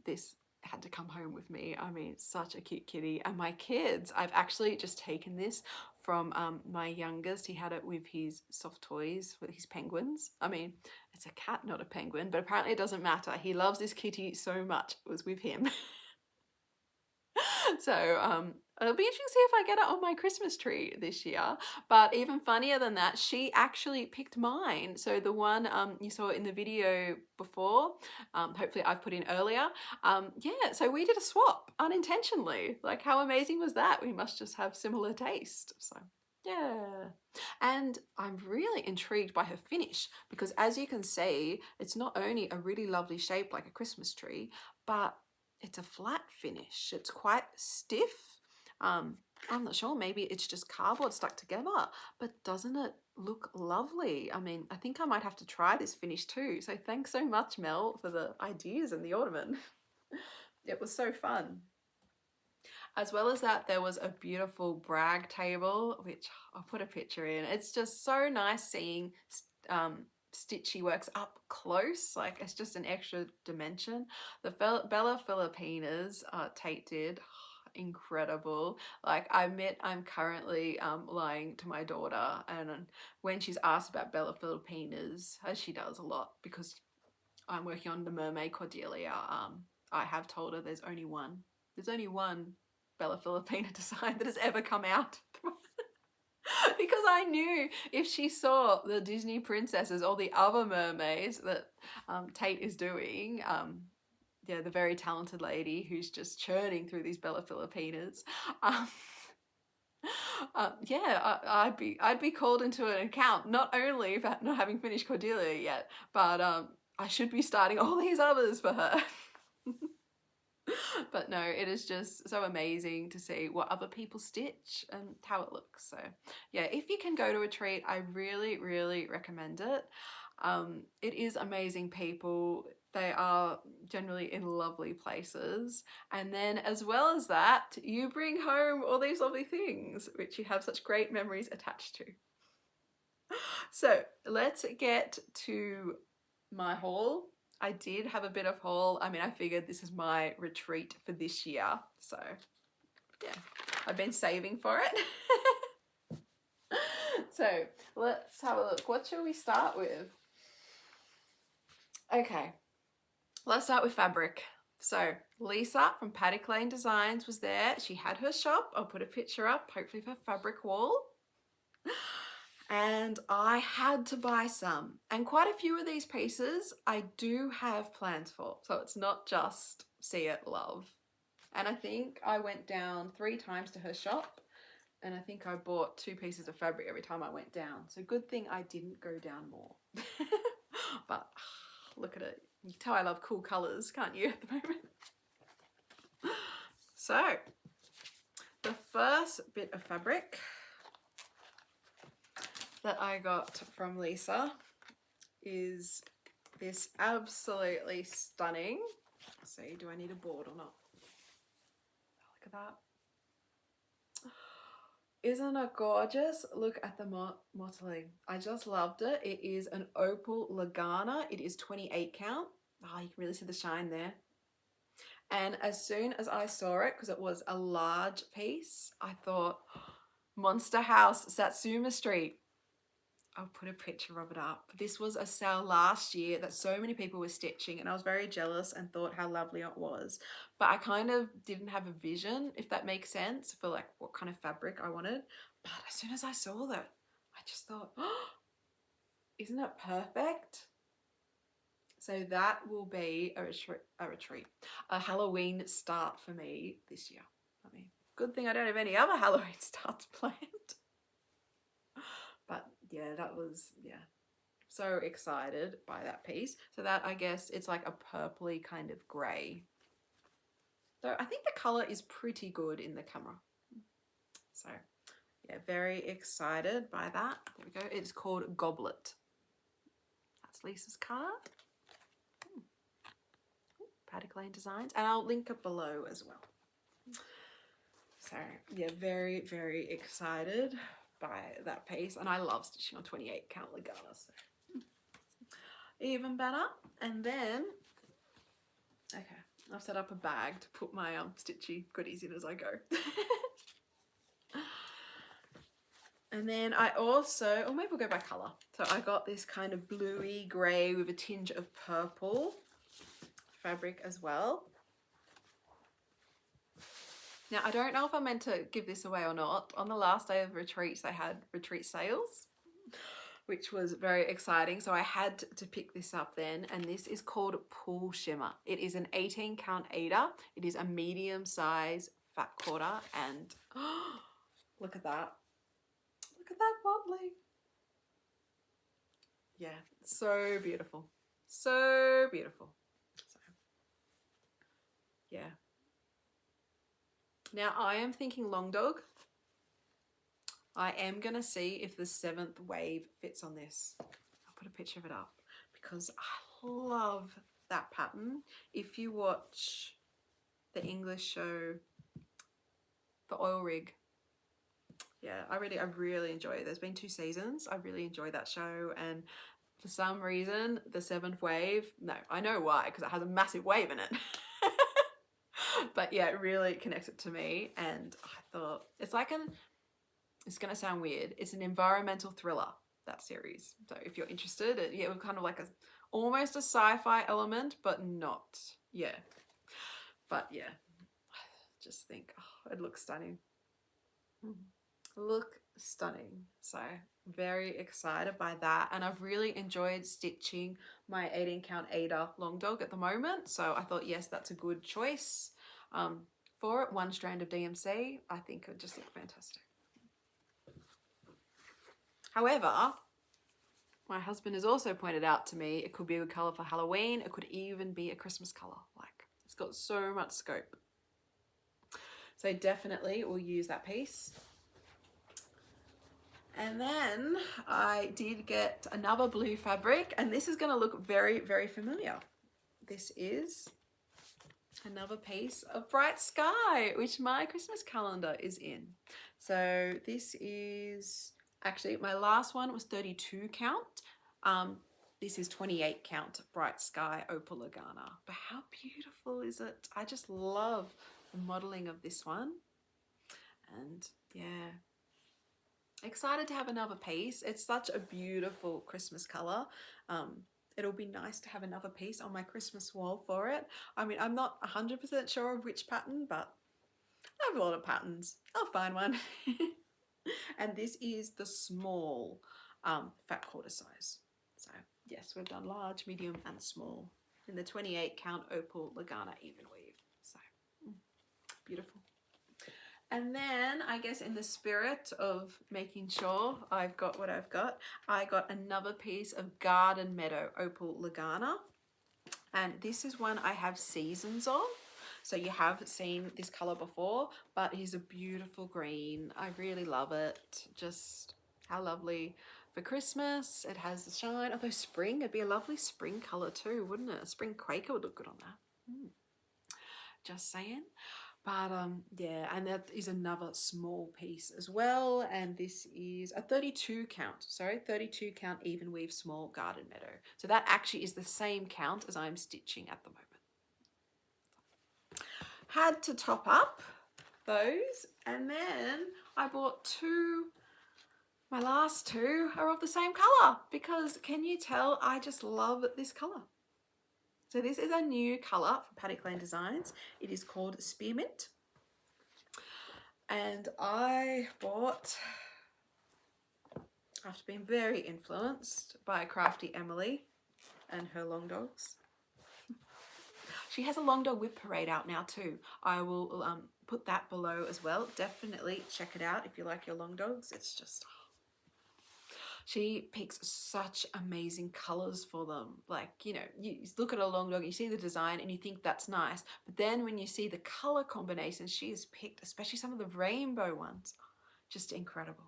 this had to come home with me. I mean, such a cute kitty. And my kids, I've actually just taken this from my youngest. He had it with his soft toys, with his penguins. I mean, it's a cat, not a penguin, but apparently it doesn't matter. He loves this kitty so much. It was with him. So it'll be interesting to see if I get it on my Christmas tree this year. But even funnier than that, she actually picked mine. So the one you saw in the video before, hopefully I've put in earlier. Yeah, so we did a swap unintentionally. Like, how amazing was that? We must just have similar taste. So yeah. And I'm really intrigued by her finish because, as you can see, it's not only a really lovely shape like a Christmas tree, but it's a flat finish. It's quite stiff. I'm not sure, maybe it's just cardboard stuck together, but doesn't it look lovely? I mean, I think I might have to try this finish too. So thanks so much, Mel, for the ideas and the ornament. It was so fun. As well as that, there was a beautiful brag table, which I'll put a picture in. It's just so nice seeing Stitchy works up close. Like, it's just an extra dimension. The Bella Filipinas Tate did, incredible. Like, I'm currently lying to my daughter, and when she's asked about Bella Filipinas, as she does a lot because I'm working on the Mermaid Cordelia, I have told her there's only one Bella Filipina design that has ever come out. Because I knew if she saw the Disney princesses or the other mermaids that Tate is doing, yeah, the very talented lady who's just churning through these Bella Filipinas, yeah, I'd be called into an account, not only for not having finished Cordelia yet, but I should be starting all these others for her. But no, it is just so amazing to see what other people stitch and how it looks. So yeah, if you can go to a treat, I really, really recommend it. It is amazing people. They are generally in lovely places. And then as well as that, you bring home all these lovely things, which you have such great memories attached to. So let's get to my haul. I did have a bit of haul. I mean, I figured this is my retreat for this year. So yeah, I've been saving for it. So let's have a look. What shall we start with? Okay, let's start with fabric. So Lisa from Paddock Lane Designs was there. She had her shop. I'll put a picture up, hopefully for fabric wall. And I had to buy some. And quite a few of these pieces I do have plans for. So it's not just see it, love. And I think I went down 3 times to her shop. And I think I bought 2 pieces of fabric every time I went down. So good thing I didn't go down more. But look at it. You can tell I love cool colours, can't you, at the moment? So the first bit of fabric that I got from Lisa is this absolutely stunning. Let's see, do I need a board or not? Oh, look at that. Isn't it gorgeous? Look at the mottling. I just loved it. It is an Opal Lugana. It is 28 count. Oh, you can really see the shine there. And as soon as I saw it, because it was a large piece, I thought, Monster House, Satsuma Street. I'll put a picture of it up. This was a sale last year that so many people were stitching, and I was very jealous and thought how lovely it was. But I kind of didn't have a vision, if that makes sense, for like what kind of fabric I wanted. But as soon as I saw that, I just thought, oh, isn't it perfect? So that will be a Halloween start for me this year. I mean, good thing I don't have any other Halloween starts planned. But yeah, that was, yeah, so excited by that piece. So that, I guess, it's like a purpley kind of grey. Though I think the colour is pretty good in the camera. So yeah, very excited by that. There we go. It's called Goblet. That's Lisa's card. Paddock Lane Designs. And I'll link it below as well. So yeah, very, very excited by that piece, and I love stitching on 28 count Lugana, so even better. And then, okay, I've set up a bag to put my Stitchy goodies in as I go. And then I also, or maybe we'll go by colour. So I got this kind of bluey grey with a tinge of purple fabric as well. Now, I don't know if I meant to give this away or not. On the last day of retreats, they had retreat sales, which was very exciting. So I had to pick this up then. And this is called Pool Shimmer. It is an 18 count Aida. It is a medium size fat quarter. And oh, look at that. Look at that mottling. Yeah, so beautiful. So beautiful. So, yeah. Now I am thinking long dog. I am going to see if the 7th wave fits on this. I'll put a picture of it up because I love that pattern. If you watch the English show, The Oil Rig, yeah, I really enjoy it. There's been 2 seasons. I really enjoy that show, and for some reason, the 7th wave, no, I know why, because it has a massive wave in it. But yeah, it really connects it to me, and I thought it's like it's gonna sound weird, it's an environmental thriller, that series. So if you're interested, yeah, it was kind of like almost a sci-fi element, but not. Yeah, but yeah, I just think, oh, it looks stunning. Look stunning. So very excited by that, and I've really enjoyed stitching my 18 count Aida long dog at the moment, so I thought, yes, that's a good choice for it. 1 strand of DMC, I think it would just look fantastic. However, my husband has also pointed out to me it could be a good colour for Halloween. It could even be a Christmas colour, like It's got so much scope. So definitely we'll use that piece. And then I did get another blue fabric, and this is going to look very, very familiar. This is another piece of Bright Sky, which my Christmas calendar is in. So this is, actually my last one was 32 count. This is 28 count Bright Sky Opal Lugana. But how beautiful is it? I just love the modeling of this one. And yeah, excited to have another piece. It's such a beautiful Christmas color. It'll be nice to have another piece on my Christmas wall for it. I mean, I'm not 100% sure of which pattern, but I have a lot of patterns. I'll find one. And this is the small fat quarter size. So yes, we've done large, medium and small in the 28 count Opal Lugana even weave. So beautiful. And then I guess in the spirit of making sure I've got what I've got, I got another piece of Garden Meadow Opal Lugana. And this is one I have seasons of. So you have seen this color before, but it is a beautiful green. I really love it. Just how lovely for Christmas. It has the shine. Although spring, it'd be a lovely spring color too, wouldn't it? A spring Quaker would look good on that. Just saying. But yeah, and that is another small piece as well. And this is a 32 count, sorry, 32 count even weave small Garden Meadow. So that actually is the same count as I'm stitching at the moment. Had to top up those, and then I bought two. My last two are of the same color because can you tell I just love this color. So this is a new color from Paddock Lane Designs. It is called Spearmint. And I bought, after being very influenced by Crafty Emily and her long dogs. She has a long dog whip parade out now too. I will put that below as well. Definitely check it out if you like your long dogs. It's just... She picks such amazing colors for them. Like, you know, you look at a long dog, you see the design and you think that's nice. But then when you see the color combinations she has picked, especially some of the rainbow ones, just incredible.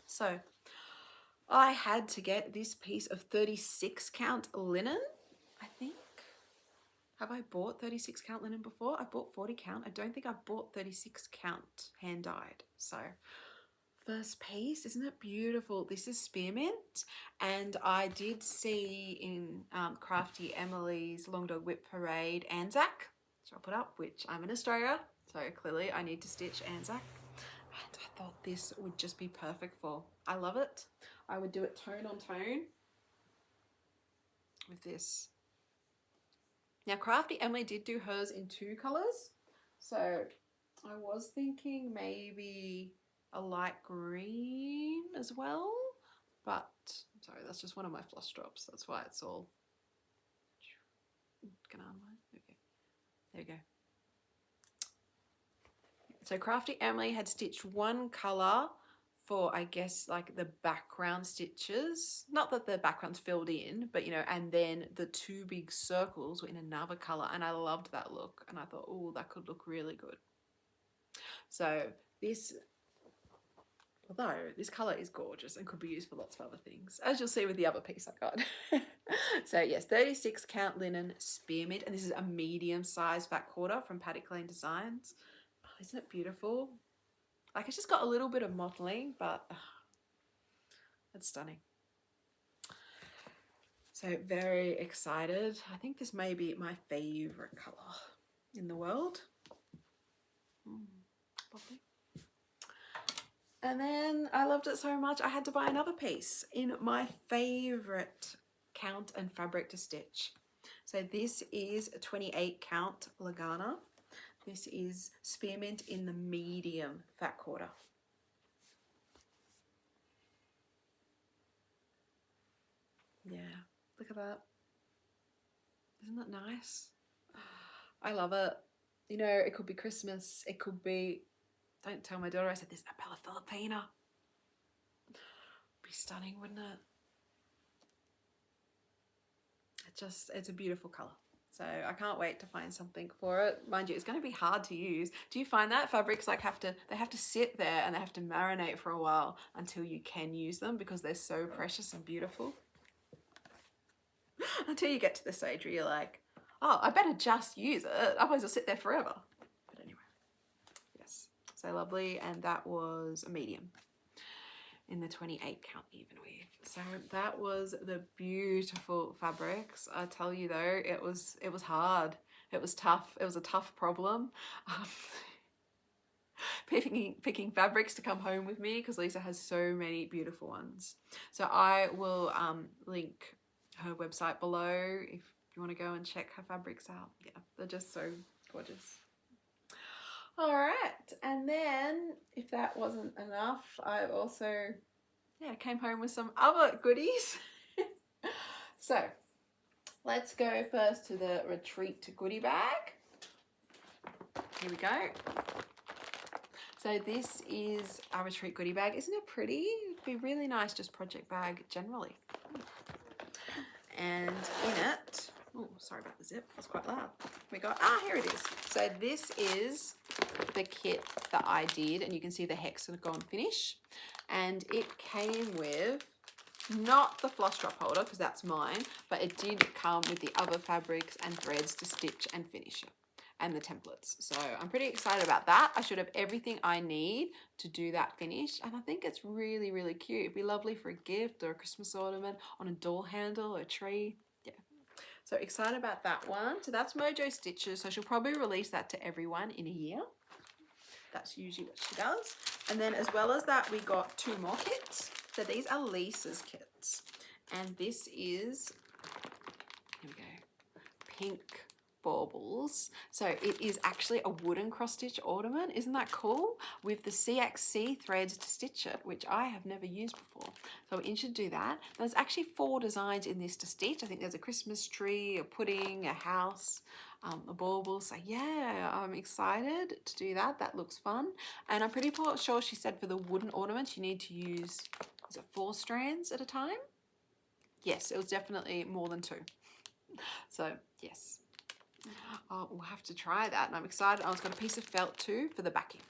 So I had to get this piece of 36 count linen, I think. Have I bought 36 count linen before? I bought 40 count. I don't think I've bought 36 count hand dyed. So first piece, isn't it beautiful? This is Spearmint, and I did see in Crafty Emily's Long Dog Whip Parade Anzac, which I'll put up, which I'm in Australia, so clearly I need to stitch Anzac, and I thought this would just be perfect for. I love it. I would do it tone on tone with this. Now Crafty Emily did do hers in 2 colors, so I was thinking maybe a light green as well, but sorry, that's just one of my floss drops. That's why it's all gonna unwind. Okay, there you go. So Crafty Emily had stitched 1 color for, I guess, like the background stitches. Not that the background's filled in, but you know, and then the 2 big circles were in another color, and I loved that look, and I thought, oh, that could look really good. So this, although this colour is gorgeous and could be used for lots of other things, as you'll see with the other piece I got. So yes, 36 count linen Spearmint, and this is a medium size fat quarter from Paddock Lane Designs. Oh, isn't it beautiful? Like, it's just got a little bit of mottling, but it's stunning. So very excited. I think this may be my favourite colour in the world. Lovely. And then I loved it so much I had to buy another piece in my favourite count and fabric to stitch. So this is a 28 count Lugana. This is Spearmint in the medium fat quarter. Yeah, look at that. Isn't that nice? I love it. You know, it could be Christmas, it could be, don't tell my daughter I said this, a Bella Filipina. It'd be stunning, wouldn't it? It's a beautiful colour. So So I can't wait to find something for it. Mind you, it's going to be hard to use. Do you find that fabrics like they have to sit there and they have to marinate for a while until you can use them because they're so precious and beautiful? Until you get to the stage where you're like, oh, I better just use it, otherwise it'll sit there forever. But anyway, yes, so lovely. And that was a medium in the 28 count even weave. So that was the beautiful fabrics. I tell you though, it was hard. It was tough. It was a tough problem. Picking fabrics to come home with me because Lisa has so many beautiful ones. So I will link her website below if you want to go and check her fabrics out. Yeah, they're just so gorgeous. All right, and then if that wasn't enough, I also came home with some other goodies. So let's go first to the retreat goodie bag. Here we go. So this is our retreat goodie bag. Isn't it pretty? It'd be really nice just project bag generally. And in it, oh, sorry about the zip, it's quite loud. We got, here it is. So this is the kit that I did, and you can see the hexagon finish. And it came with not the floss drop holder, because that's mine, but it did come with the other fabrics and threads to stitch and finish it, and the templates. So I'm pretty excited about that. I should have everything I need to do that finish, and I think it's really, really cute. It'd be lovely for a gift or a Christmas ornament on a door handle or a tree. Yeah, so excited about that one. So that's Mojo Stitches, so she'll probably release that to everyone in a year. That's usually what she does. And then as well as that, we got 2 more kits. So these are Lisa's kits. And this is, here we go, pink baubles. So it is actually a wooden cross stitch ornament. Isn't that cool? With the CXC threads to stitch it, which I have never used before. So we should do that. There's actually 4 designs in this to stitch. I think there's a Christmas tree, a pudding, a house, a bauble. So yeah, I'm excited to do that. That looks fun. And I'm pretty sure she said for the wooden ornaments you need to use, is it 4 strands at a time? Yes, it was definitely more than 2. So yes, we'll have to try that, and I'm excited. I was got a piece of felt too for the backing.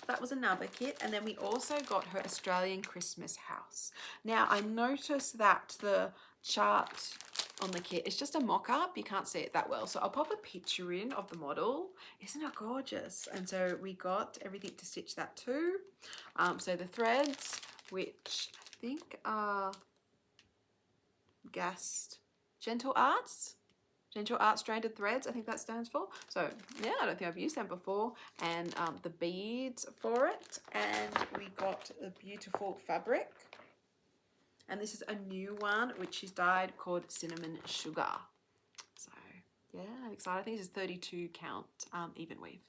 That was another kit. And then we also got her Australian Christmas house. Now I noticed that the chart on the kit is just a mock-up. You can't see it that well, so I'll pop a picture in of the model. Isn't it gorgeous? And so we got everything to stitch that too. So the threads, which I think are Gentle Arts stranded threads, I think that stands for. So yeah, I don't think I've used them before. And the beads for it, and we got a beautiful fabric. And this is a new one which she's dyed called Cinnamon Sugar. So yeah, I'm excited. I think this is 32 count even weave.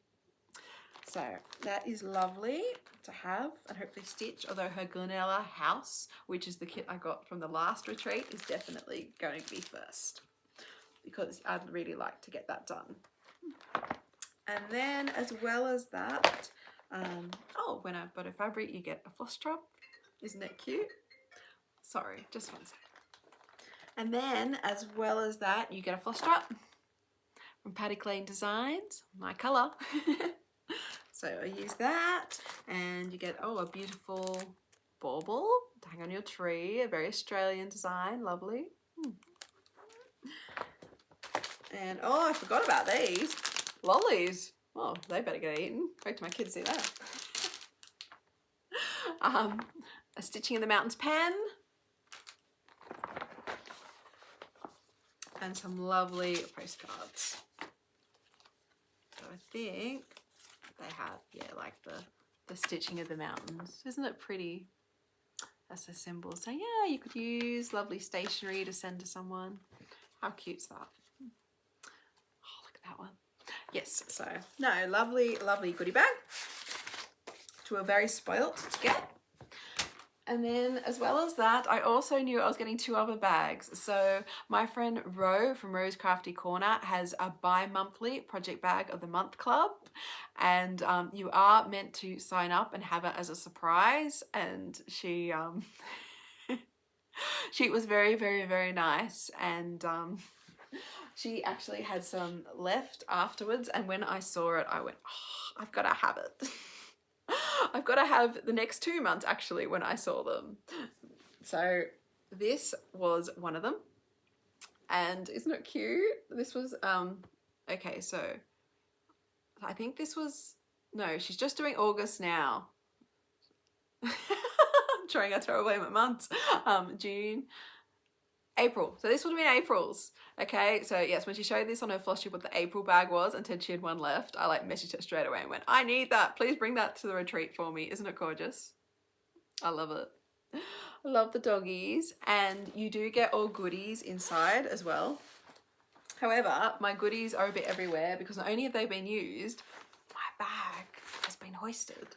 So that is lovely to have and hopefully stitch, although her Glenella house, which is the kit I got from the last retreat, is definitely going to be first, because I'd really like to get that done. And then as well as that, when I buy a fabric, you get a floss drop. Isn't it cute? Sorry, just one second. And then as well as that, you get a floss drop from Paddock Designs, my colour. So I use that, and you get, a beautiful bauble to hang on your tree, a very Australian design, lovely. And I forgot about these lollies. Oh, they better get eaten. Wait till my kids see that. A Stitching in the Mountains pen. And some lovely postcards. So I think they have, like the Stitching of the Mountains. Isn't it pretty? That's a symbol. So yeah, you could use lovely stationery to send to someone. How cute's that? That one. Yes, so no, lovely, lovely goodie bag to a very spoilt to get. And then as well as that, I also knew I was getting 2 other bags. So my friend Ro from Ro's Crafty Corner has a bi-monthly project bag of the month club, and you are meant to sign up and have it as a surprise. And she she was very, very, very nice, and she actually had some left afterwards, and when I saw it, I went, oh, I've got to have it. I've got to have the next 2 months actually when I saw them. So this was one of them, and isn't it cute? This was okay, so I think this was, no, she's just doing August now. I'm trying to throw away my months. June, April. So this would have been April's. Okay, so yes, when she showed this on her Flosstube what the April bag was and said she had one left, I like messaged her straight away and went, I need that. Please bring that to the retreat for me. Isn't it gorgeous? I love it. I love the doggies, and you do get all goodies inside as well. However, my goodies are a bit everywhere because not only have they been used, my bag has been hoisted.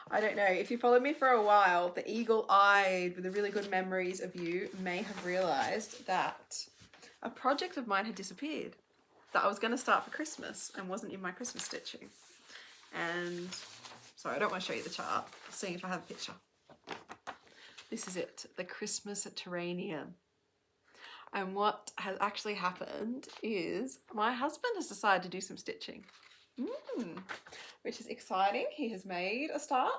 I don't know, if you followed me for a while, the eagle-eyed with the really good memories of you may have realised that a project of mine had disappeared that I was going to start for Christmas and wasn't in my Christmas stitching. And sorry, I don't want to show you the chart. Seeing if I have a picture. This is it, the Christmas Terranium. And what has actually happened is my husband has decided to do some stitching, which is exciting. He has made a start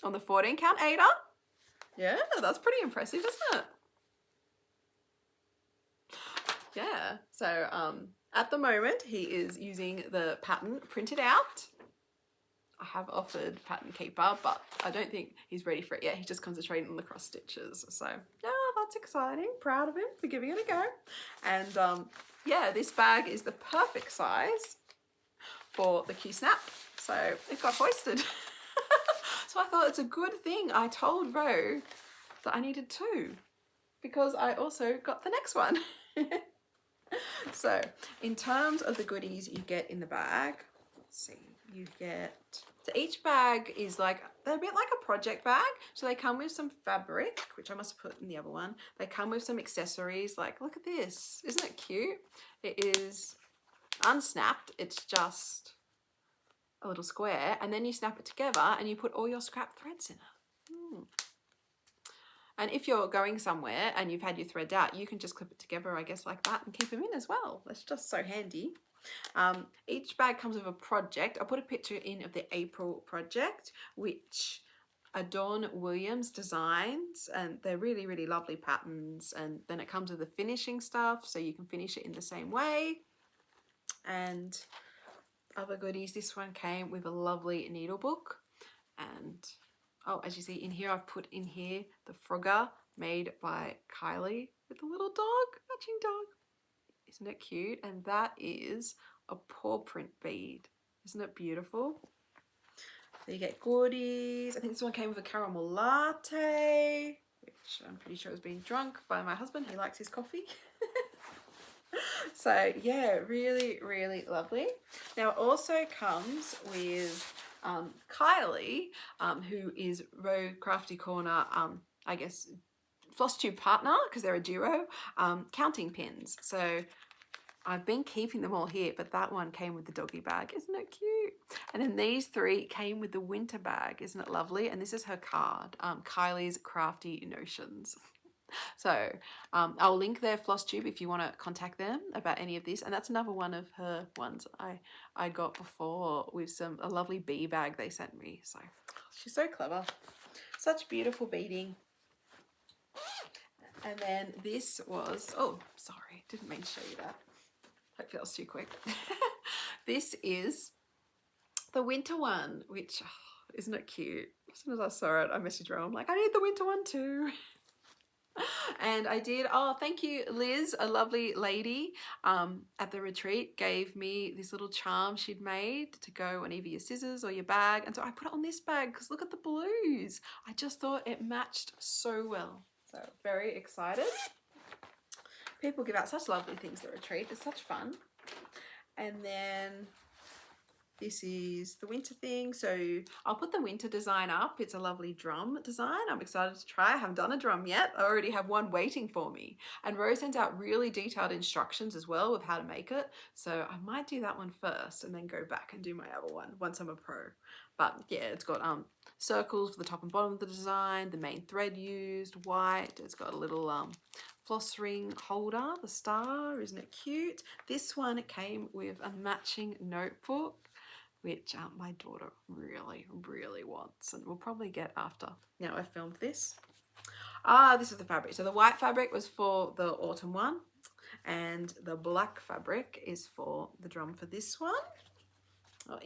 on the 14 count Aida. Yeah, that's pretty impressive, isn't it? Yeah, so at the moment he is using the pattern printed out. I have offered pattern keeper, but I don't think he's ready for it yet. He's just concentrating on the cross stitches. So yeah, that's exciting. Proud of him for giving it a go. And yeah, this bag is the perfect size for the Q-snap. So it got hoisted. So I thought it's a good thing I told Ro that I needed 2 because I also got the next one. So in terms of the goodies you get in the bag, let's see, you get, so each bag is like, they're a bit like a project bag. So they come with some fabric, which I must have put in the other one. They come with some accessories, like, look at this. Isn't it cute? It is unsnapped. It's just a little square. And then you snap it together and you put all your scrap threads in it. And if you're going somewhere and you've had your thread out, you can just clip it together, I guess, like that and keep them in as well. That's just so handy. Each bag comes with a project. I'll put a picture in of the April project, which Dawn Williams designs, and they're really, really lovely patterns. And then it comes with the finishing stuff, so you can finish it in the same way. And other goodies, this one came with a lovely needle book. And oh, as you see in here, I've put in here the Frogger made by Kylie with the little dog, matching dog. Isn't it cute? And that is a paw print bead. Isn't it beautiful? So you get goodies. I think this one came with a caramel latte, which I'm pretty sure is being drunk by my husband. He likes his coffee. So yeah, really, really lovely. Now it also comes with Kylie, who is Ro Crafty Corner, I guess, Flosstube partner, because they're a duo, counting pins. So I've been keeping them all here, but that one came with the doggy bag. Isn't it cute? And then these 3 came with the winter bag. Isn't it lovely? And this is her card, Kylie's Crafty Notions. So I'll link their Flosstube if you want to contact them about any of this. And that's another one of her ones I got before with a lovely bee bag they sent me. So she's so clever. Such beautiful beading. And then this was, oh, sorry, didn't mean to show you that. Hopefully that was too quick. This is the winter one, which, oh, isn't it cute? As soon as I saw it, I messaged her. I'm like, I need the winter one too. And I did. Oh, thank you, Liz, a lovely lady at the retreat, gave me this little charm she'd made to go on either your scissors or your bag. And so I put it on this bag because look at the blues. I just thought it matched so well. So very excited. People give out such lovely things at the retreat. It's such fun. And then this is the winter thing. So I'll put the winter design up. It's a lovely drum design. I'm excited to try. I haven't done a drum yet. I already have one waiting for me. And Rose sent out really detailed instructions as well of how to make it. So I might do that one first and then go back and do my other one once I'm a pro. But yeah, it's got circles for the top and bottom of the design, the main thread used, white. It's got a little floss ring holder, the star, isn't it cute? This one came with a matching notebook, which my daughter really, really wants, and we'll probably get after. Now I've filmed this. This is the fabric. So the white fabric was for the autumn one, and the black fabric is for the drum for this one.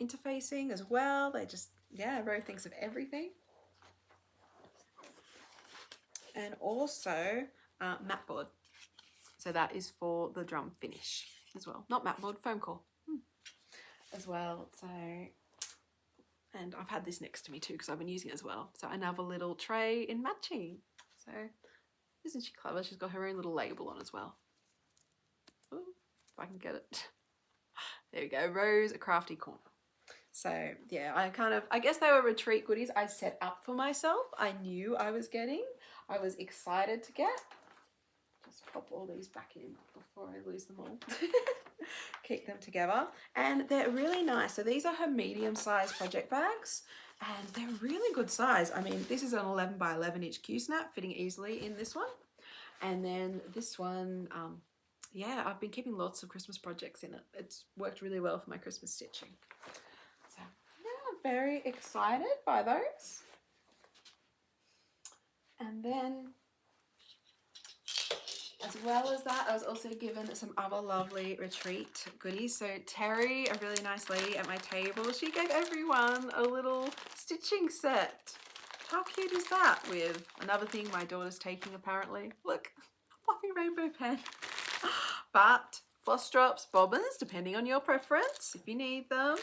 Interfacing as well. They just, yeah, Ro thinks of everything. And also matte board. So that is for the drum finish as well. Not matte board, foam core as well. So, and I've had this next to me too because I've been using it as well. So another little tray in matching. So isn't she clever? She's got her own little label on as well. Ooh, if I can get it. There we go, Rose, a crafty corner. So yeah, I guess they were retreat goodies I set up for myself. I knew I was getting. I was excited to get. Just pop all these back in before I lose them all. Keep them together. And they're really nice. So these are her medium-sized project bags. And they're really good size. I mean, this is an 11 by 11 inch Q-snap, fitting easily in this one. And then this one, yeah, I've been keeping lots of Christmas projects in it. It's worked really well for my Christmas stitching. So yeah, very excited by those. And then, as well as that, I was also given some other lovely retreat goodies. So Terry, a really nice lady at my table, she gave everyone a little stitching set. How cute is that? With another thing my daughter's taking apparently. Look, a fluffy rainbow pen. But floss drops, bobbins, depending on your preference, if you need them,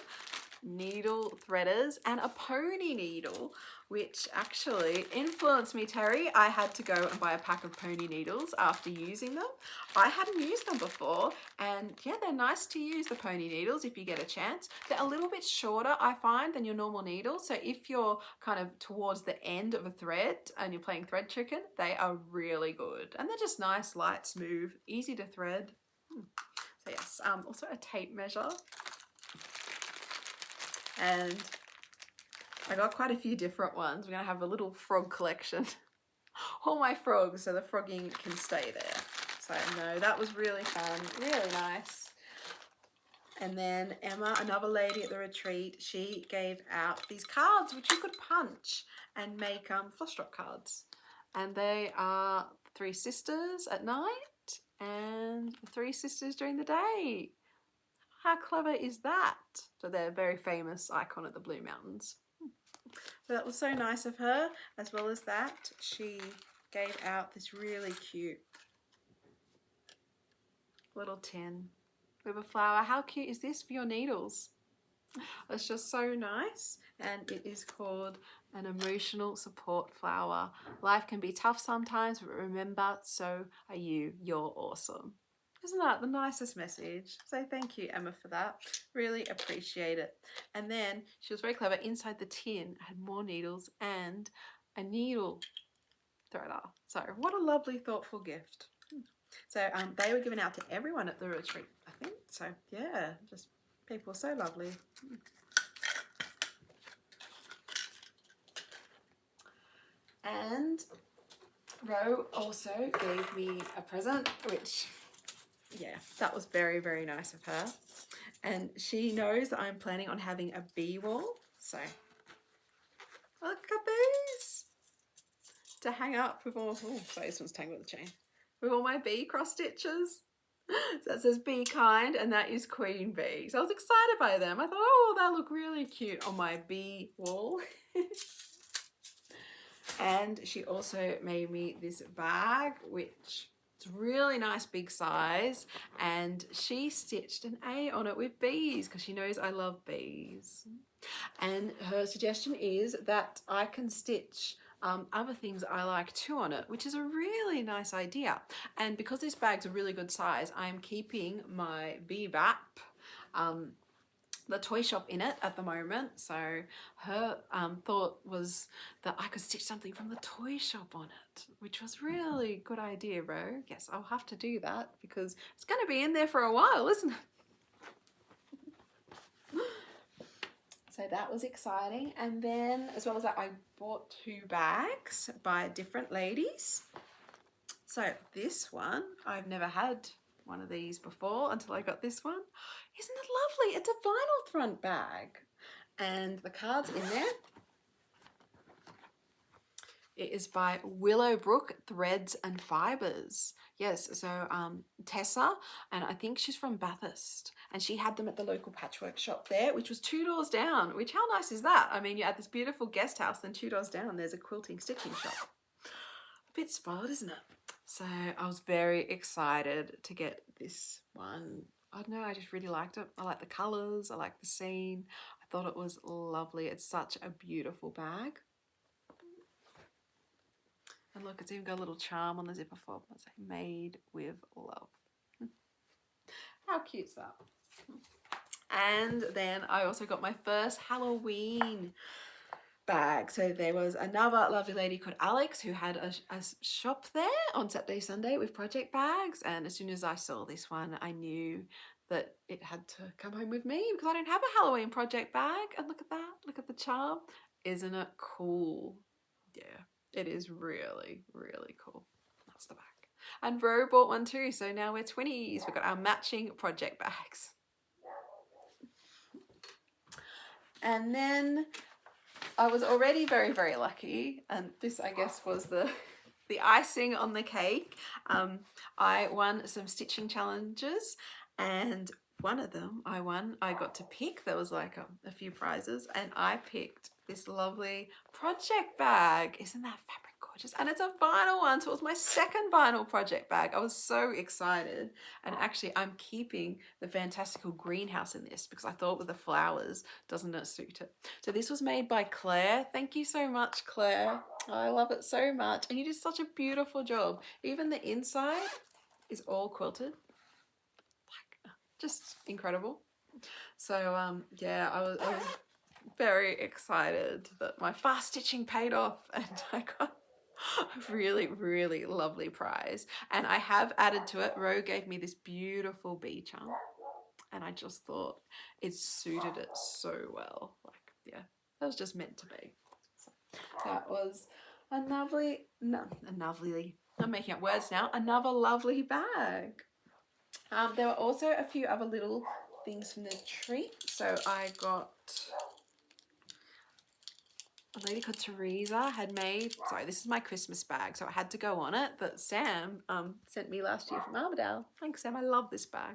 needle threaders, and a pony needle, which actually influenced me, Terry. I had to go and buy a pack of pony needles after using them. I hadn't used them before, and yeah, they're nice to use, the pony needles, if you get a chance. They're a little bit shorter, I find, than your normal needle, so if you're kind of towards the end of a thread and you're playing thread chicken, they are really good. And they're just nice, light, smooth, easy to thread. So yes, also a tape measure. And I got quite a few different ones. We're gonna have a little frog collection. All my frogs, so the frogging can stay there. So no, that was really fun, really nice. And then Emma, another lady at the retreat, she gave out these cards which you could punch and make floss drop cards. And they are 3 sisters at night and 3 sisters during the day. How clever is that? So they're a very famous icon at the Blue Mountains. So that was so nice of her. As well as that, she gave out this really cute little tin with a flower. How cute is this for your needles? It's just so nice. And it is called an emotional support flower. Life can be tough sometimes, but remember, so are you. You're awesome. Isn't that the nicest message? So thank you, Emma, for that. Really appreciate it. And then she was very clever. Inside the tin had more needles and a needle threader. So what a lovely, thoughtful gift. So they were given out to everyone at the retreat, I think. So yeah, just people so lovely. And Ro also gave me a present, which, yeah, that was very, very nice of her. And she knows that I'm planning on having a bee wall. So look at these to hang up with all, oh, sorry, this one's tangled with the chain. With all my bee cross stitches. So that says Be Kind, and that is Queen Bee. So I was excited by them. I thought, oh, they look really cute on my bee wall. And she also made me this bag, which is really nice, big size. And she stitched an A on it with bees because she knows I love bees. And her suggestion is that I can stitch other things I like too on it, which is a really nice idea. And because this bag's a really good size, I'm keeping my Bebop, the toy shop in it at the moment. So her thought was that I could stitch something from the toy shop on it, which was really good idea, Ro. Yes, I'll have to do that because it's going to be in there for a while, isn't it? So that was exciting. And then as well as that, I bought 2 bags by different ladies. So this one, I've never had one of these before until I got this one. Isn't it lovely? It's a vinyl front bag. And the card's in there. It is by Willowbrook Threads and Fibres. Yes, so Tessa, and I think she's from Bathurst, and she had them at the local patchwork shop there, which was 2 doors down, which how nice is that? I mean, you're at this beautiful guest house, then 2 doors down, there's a quilting stitching shop. A bit spoiled, isn't it? So I was very excited to get this one. I don't know, I just really liked it. I like the colours, I like the scene. I thought it was lovely. It's such a beautiful bag. And look, it's even got a little charm on the zipper fob. It's made with love. How cute's that? And then I also got my first Halloween bag. So there was another lovely lady called Alex who had a shop there on Saturday, Sunday with project bags. And as soon as I saw this one, I knew that it had to come home with me because I don't have a Halloween project bag. And look at that. Look at the charm. Isn't it cool? Yeah. It is really, really cool. That's the back. And Ro bought one too, so now we're 20s. We've got our matching project bags. And then I was already very, very lucky, and this I guess was the icing on the cake. I won some stitching challenges, and one of them I won. I got to pick. There was like a few prizes, and I picked this lovely project bag. Isn't that fabric gorgeous? And it's a vinyl one, so it was my second vinyl project bag. I was so excited. And actually I'm keeping the Fantastical Greenhouse in this because I thought with the flowers, doesn't it suit it? So this was made by Claire. Thank you so much, Claire. I love it so much. And you did such a beautiful job. Even the inside is all quilted. Like, just incredible. So yeah, I was very excited that my fast stitching paid off and I got a really, really lovely prize. And I have added to it, Ro gave me this beautiful bee charm and I just thought it suited it so well. Like, yeah, that was just meant to be. So that was I'm making up words now, another lovely bag. There were also a few other little things from the treat. So I got a lady called Teresa had made, sorry, this is my Christmas bag, so it had to go on it, that Sam sent me last year from Armadale. Thanks, Sam, I love this bag.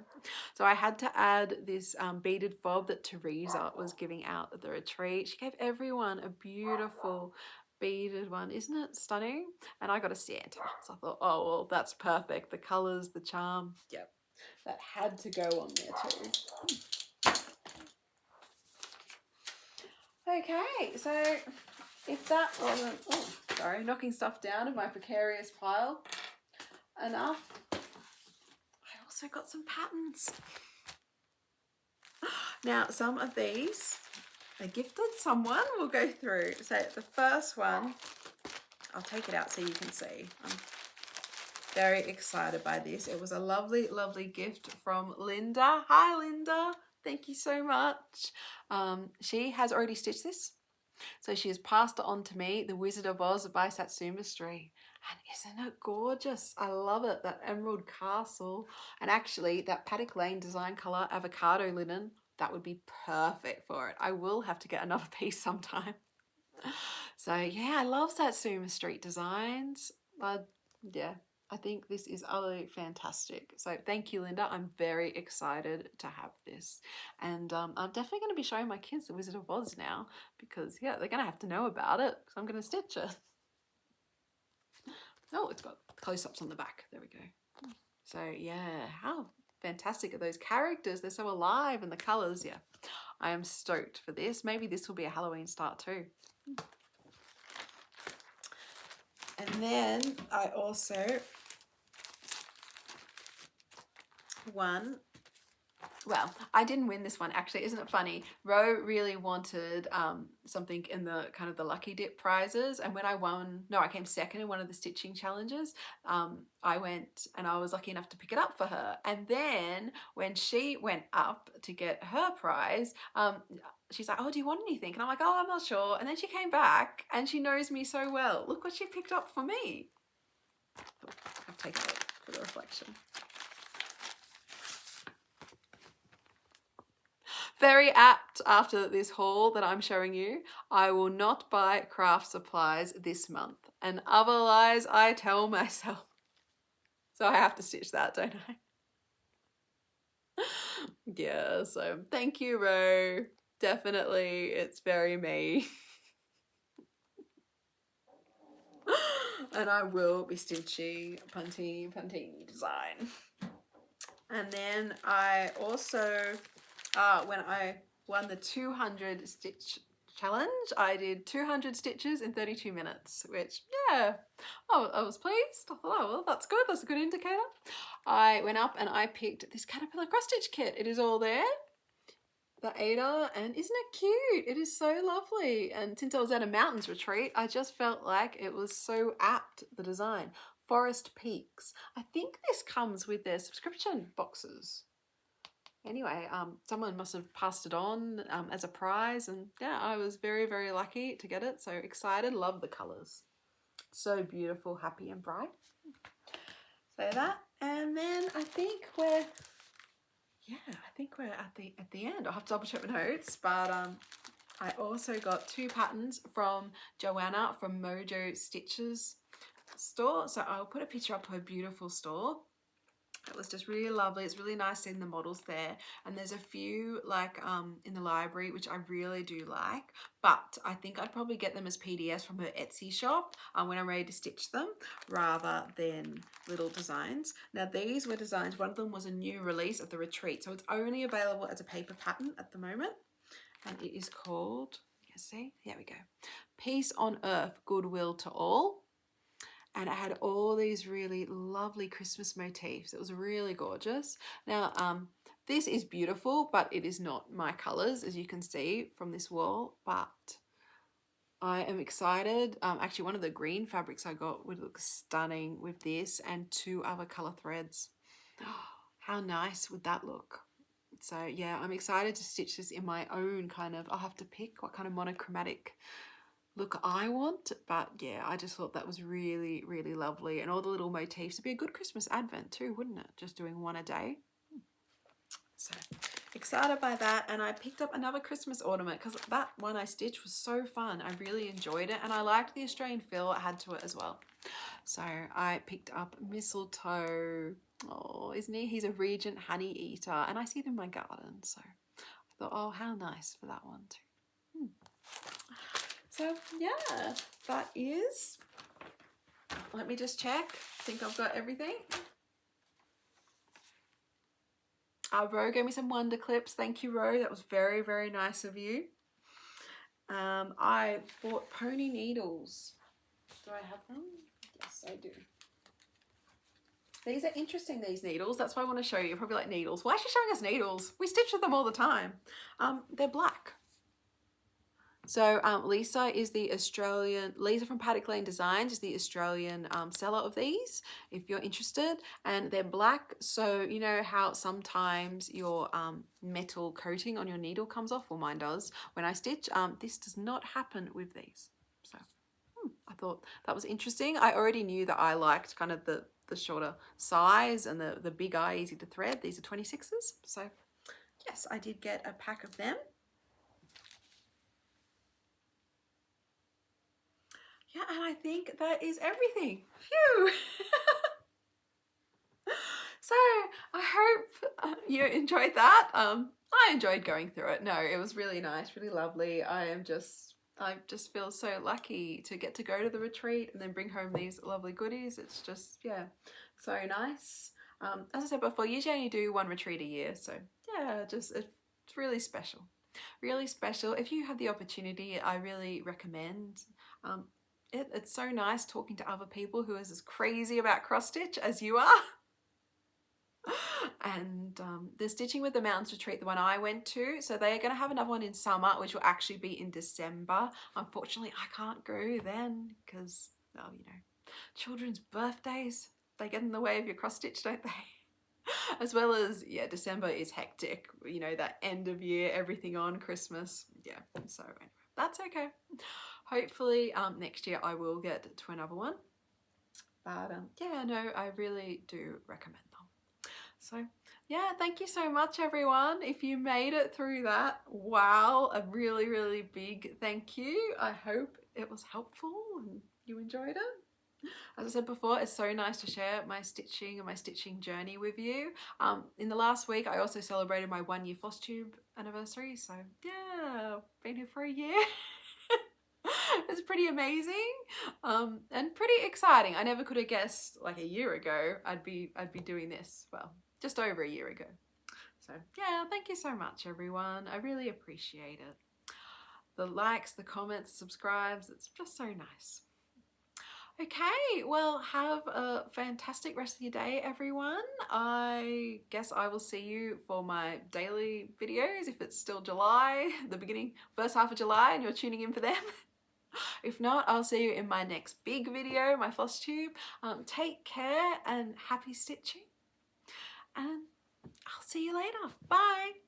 So I had to add this beaded fob that Teresa was giving out at the retreat. She gave everyone a beautiful beaded one. Isn't it stunning? And I got a Santa, so I thought, oh, well, that's perfect. The colours, the charm, yep, that had to go on there too. Okay, so if that wasn't, oh, sorry, knocking stuff down in my precarious pile enough, I also got some patterns. Now, some of these I gifted someone. We'll go through. So the first one, I'll take it out so you can see. I'm very excited by this. It was a lovely, lovely gift from Linda. Hi, Linda. Thank you so much. She has already stitched this. So she has passed it on to me, The Wizard of Oz by Satsuma Street. And isn't it gorgeous? I love it, that Emerald Castle. And actually, that Paddock Lane design colour, Avocado linen, that would be perfect for it. I will have to get another piece sometime. So yeah, I love Satsuma Street designs. Yeah, I think this is utterly fantastic. So thank you, Linda. I'm very excited to have this. And I'm definitely going to be showing my kids The Wizard of Oz now because, yeah, they're going to have to know about it because I'm going to stitch it. Oh, it's got close-ups on the back. There we go. So, yeah, how fantastic are those characters? They're so alive and the colours, yeah. I am stoked for this. Maybe this will be a Halloween start too. And then I also won well, I didn't win this one actually. Isn't it funny? Ro really wanted something in the kind of the lucky dip prizes, and when I won, no, I came second in one of the stitching challenges. I went and I was lucky enough to pick it up for her. And then when she went up to get her prize, she's like, "Oh, do you want anything?" And I'm like, "Oh, I'm not sure." And then she came back and she knows me so well. Look what she picked up for me. I've taken it for the reflection. Very apt after this haul that I'm showing you. I will not buy craft supplies this month, and otherwise I tell myself. So I have to stitch that, don't I? Yeah, so thank you, Ro. Definitely, it's very me. And I will be stitching Puntini design. And then I also, when I won the 200 stitch challenge, I did 200 stitches in 32 minutes, which, yeah, I was pleased. I thought, oh, well, that's good. That's a good indicator. I went up and I picked this caterpillar cross stitch kit. It is all there. The Aida, and isn't it cute? It is so lovely. And since I was at a mountains retreat, I just felt like it was so apt, the design. Forest Peaks. I think this comes with their subscription boxes. Anyway, someone must have passed it on as a prize, and yeah, I was very, very lucky to get it. So excited, love the colours. So beautiful, happy and bright. So that, and then I think we're at the end. I'll have to double check my notes, but I also got 2 patterns from Joanna from Mojo Stitches store. So I'll put a picture up to her beautiful store. It was just really lovely. It's really nice seeing the models there, and there's a few like in the library which I really do like, but I think I'd probably get them as PDFs from her Etsy shop when I'm ready to stitch them rather than little designs. Now these were designs, one of them was a new release of the retreat, so it's only available as a paper pattern at the moment, and it is called, you see, there we go, Peace on Earth, Goodwill to All. And it had all these really lovely Christmas motifs. It was really gorgeous. Now, this is beautiful, but it is not my colours, as you can see from this wall, but I am excited. Actually, one of the green fabrics I got would look stunning with this and 2 other colour threads. How nice would that look? So yeah, I'm excited to stitch this in my own kind of, I'll have to pick what kind of monochromatic look I want, but yeah, I just thought that was really, really lovely, and all the little motifs would be a good Christmas advent too, wouldn't it? Just doing one a day. So excited by that, and I picked up another Christmas ornament because that one I stitched was so fun. I really enjoyed it, and I liked the Australian feel it had to it as well. So I picked up mistletoe. Oh, isn't he? He's a regent honey eater, and I see them in my garden, so I thought, oh, how nice for that one too. So yeah, that is, let me just check. I think I've got everything. Ro gave me some wonder clips. Thank you, Ro. That was very, very nice of you. I bought pony needles. Do I have them? Yes, I do. These are interesting, these needles. That's why I want to show you. You're probably like, needles. Why is she showing us needles? We stitch with them all the time. They're black. So Lisa is the Australian, Lisa from Paddock Lane Designs is the Australian seller of these, if you're interested, and they're black. So you know how sometimes your metal coating on your needle comes off, well mine does when I stitch. This does not happen with these. So I thought that was interesting. I already knew that I liked kind of the shorter size and the big eye, easy to thread. These are 26s. So yes, I did get a pack of them. Yeah, and I think that is everything. Phew! So I hope you enjoyed that. I enjoyed going through it. No, it was really nice, really lovely. I just feel so lucky to get to go to the retreat and then bring home these lovely goodies. It's just, yeah, so nice. As I said before, usually I only do 1 retreat a year. So yeah, just it's really special. Really special. If you have the opportunity, I really recommend. It's so nice talking to other people who is as crazy about cross stitch as you are. And the Stitching with the Mountains retreat, the one I went to, so they are going to have another one in summer, which will actually be in December. Unfortunately, I can't go then because, well, you know, children's birthdays, they get in the way of your cross stitch, don't they? As well as, yeah, December is hectic, you know, that end of year, everything on Christmas. Yeah, so anyway, that's okay. Hopefully next year I will get to another one. But yeah, no, I really do recommend them. So yeah, thank you so much everyone. If you made it through that, wow, a really, really big thank you. I hope it was helpful and you enjoyed it. As I said before, it's so nice to share my stitching and my stitching journey with you. In the last week, I also celebrated my 1 year Flosstube anniversary. So yeah, been here for a year. It's pretty amazing and pretty exciting. I never could have guessed like a year ago I'd be doing this. Well, just over a year ago. So yeah, thank you so much everyone. I really appreciate it. The likes, the comments, subscribes, it's just so nice. Okay, well, have a fantastic rest of your day, everyone. I guess I will see you for my daily videos if it's still July, the beginning, first half of July, and you're tuning in for them. If not, I'll see you in my next big video, my Flosstube. Take care and happy stitching, and I'll see you later. Bye.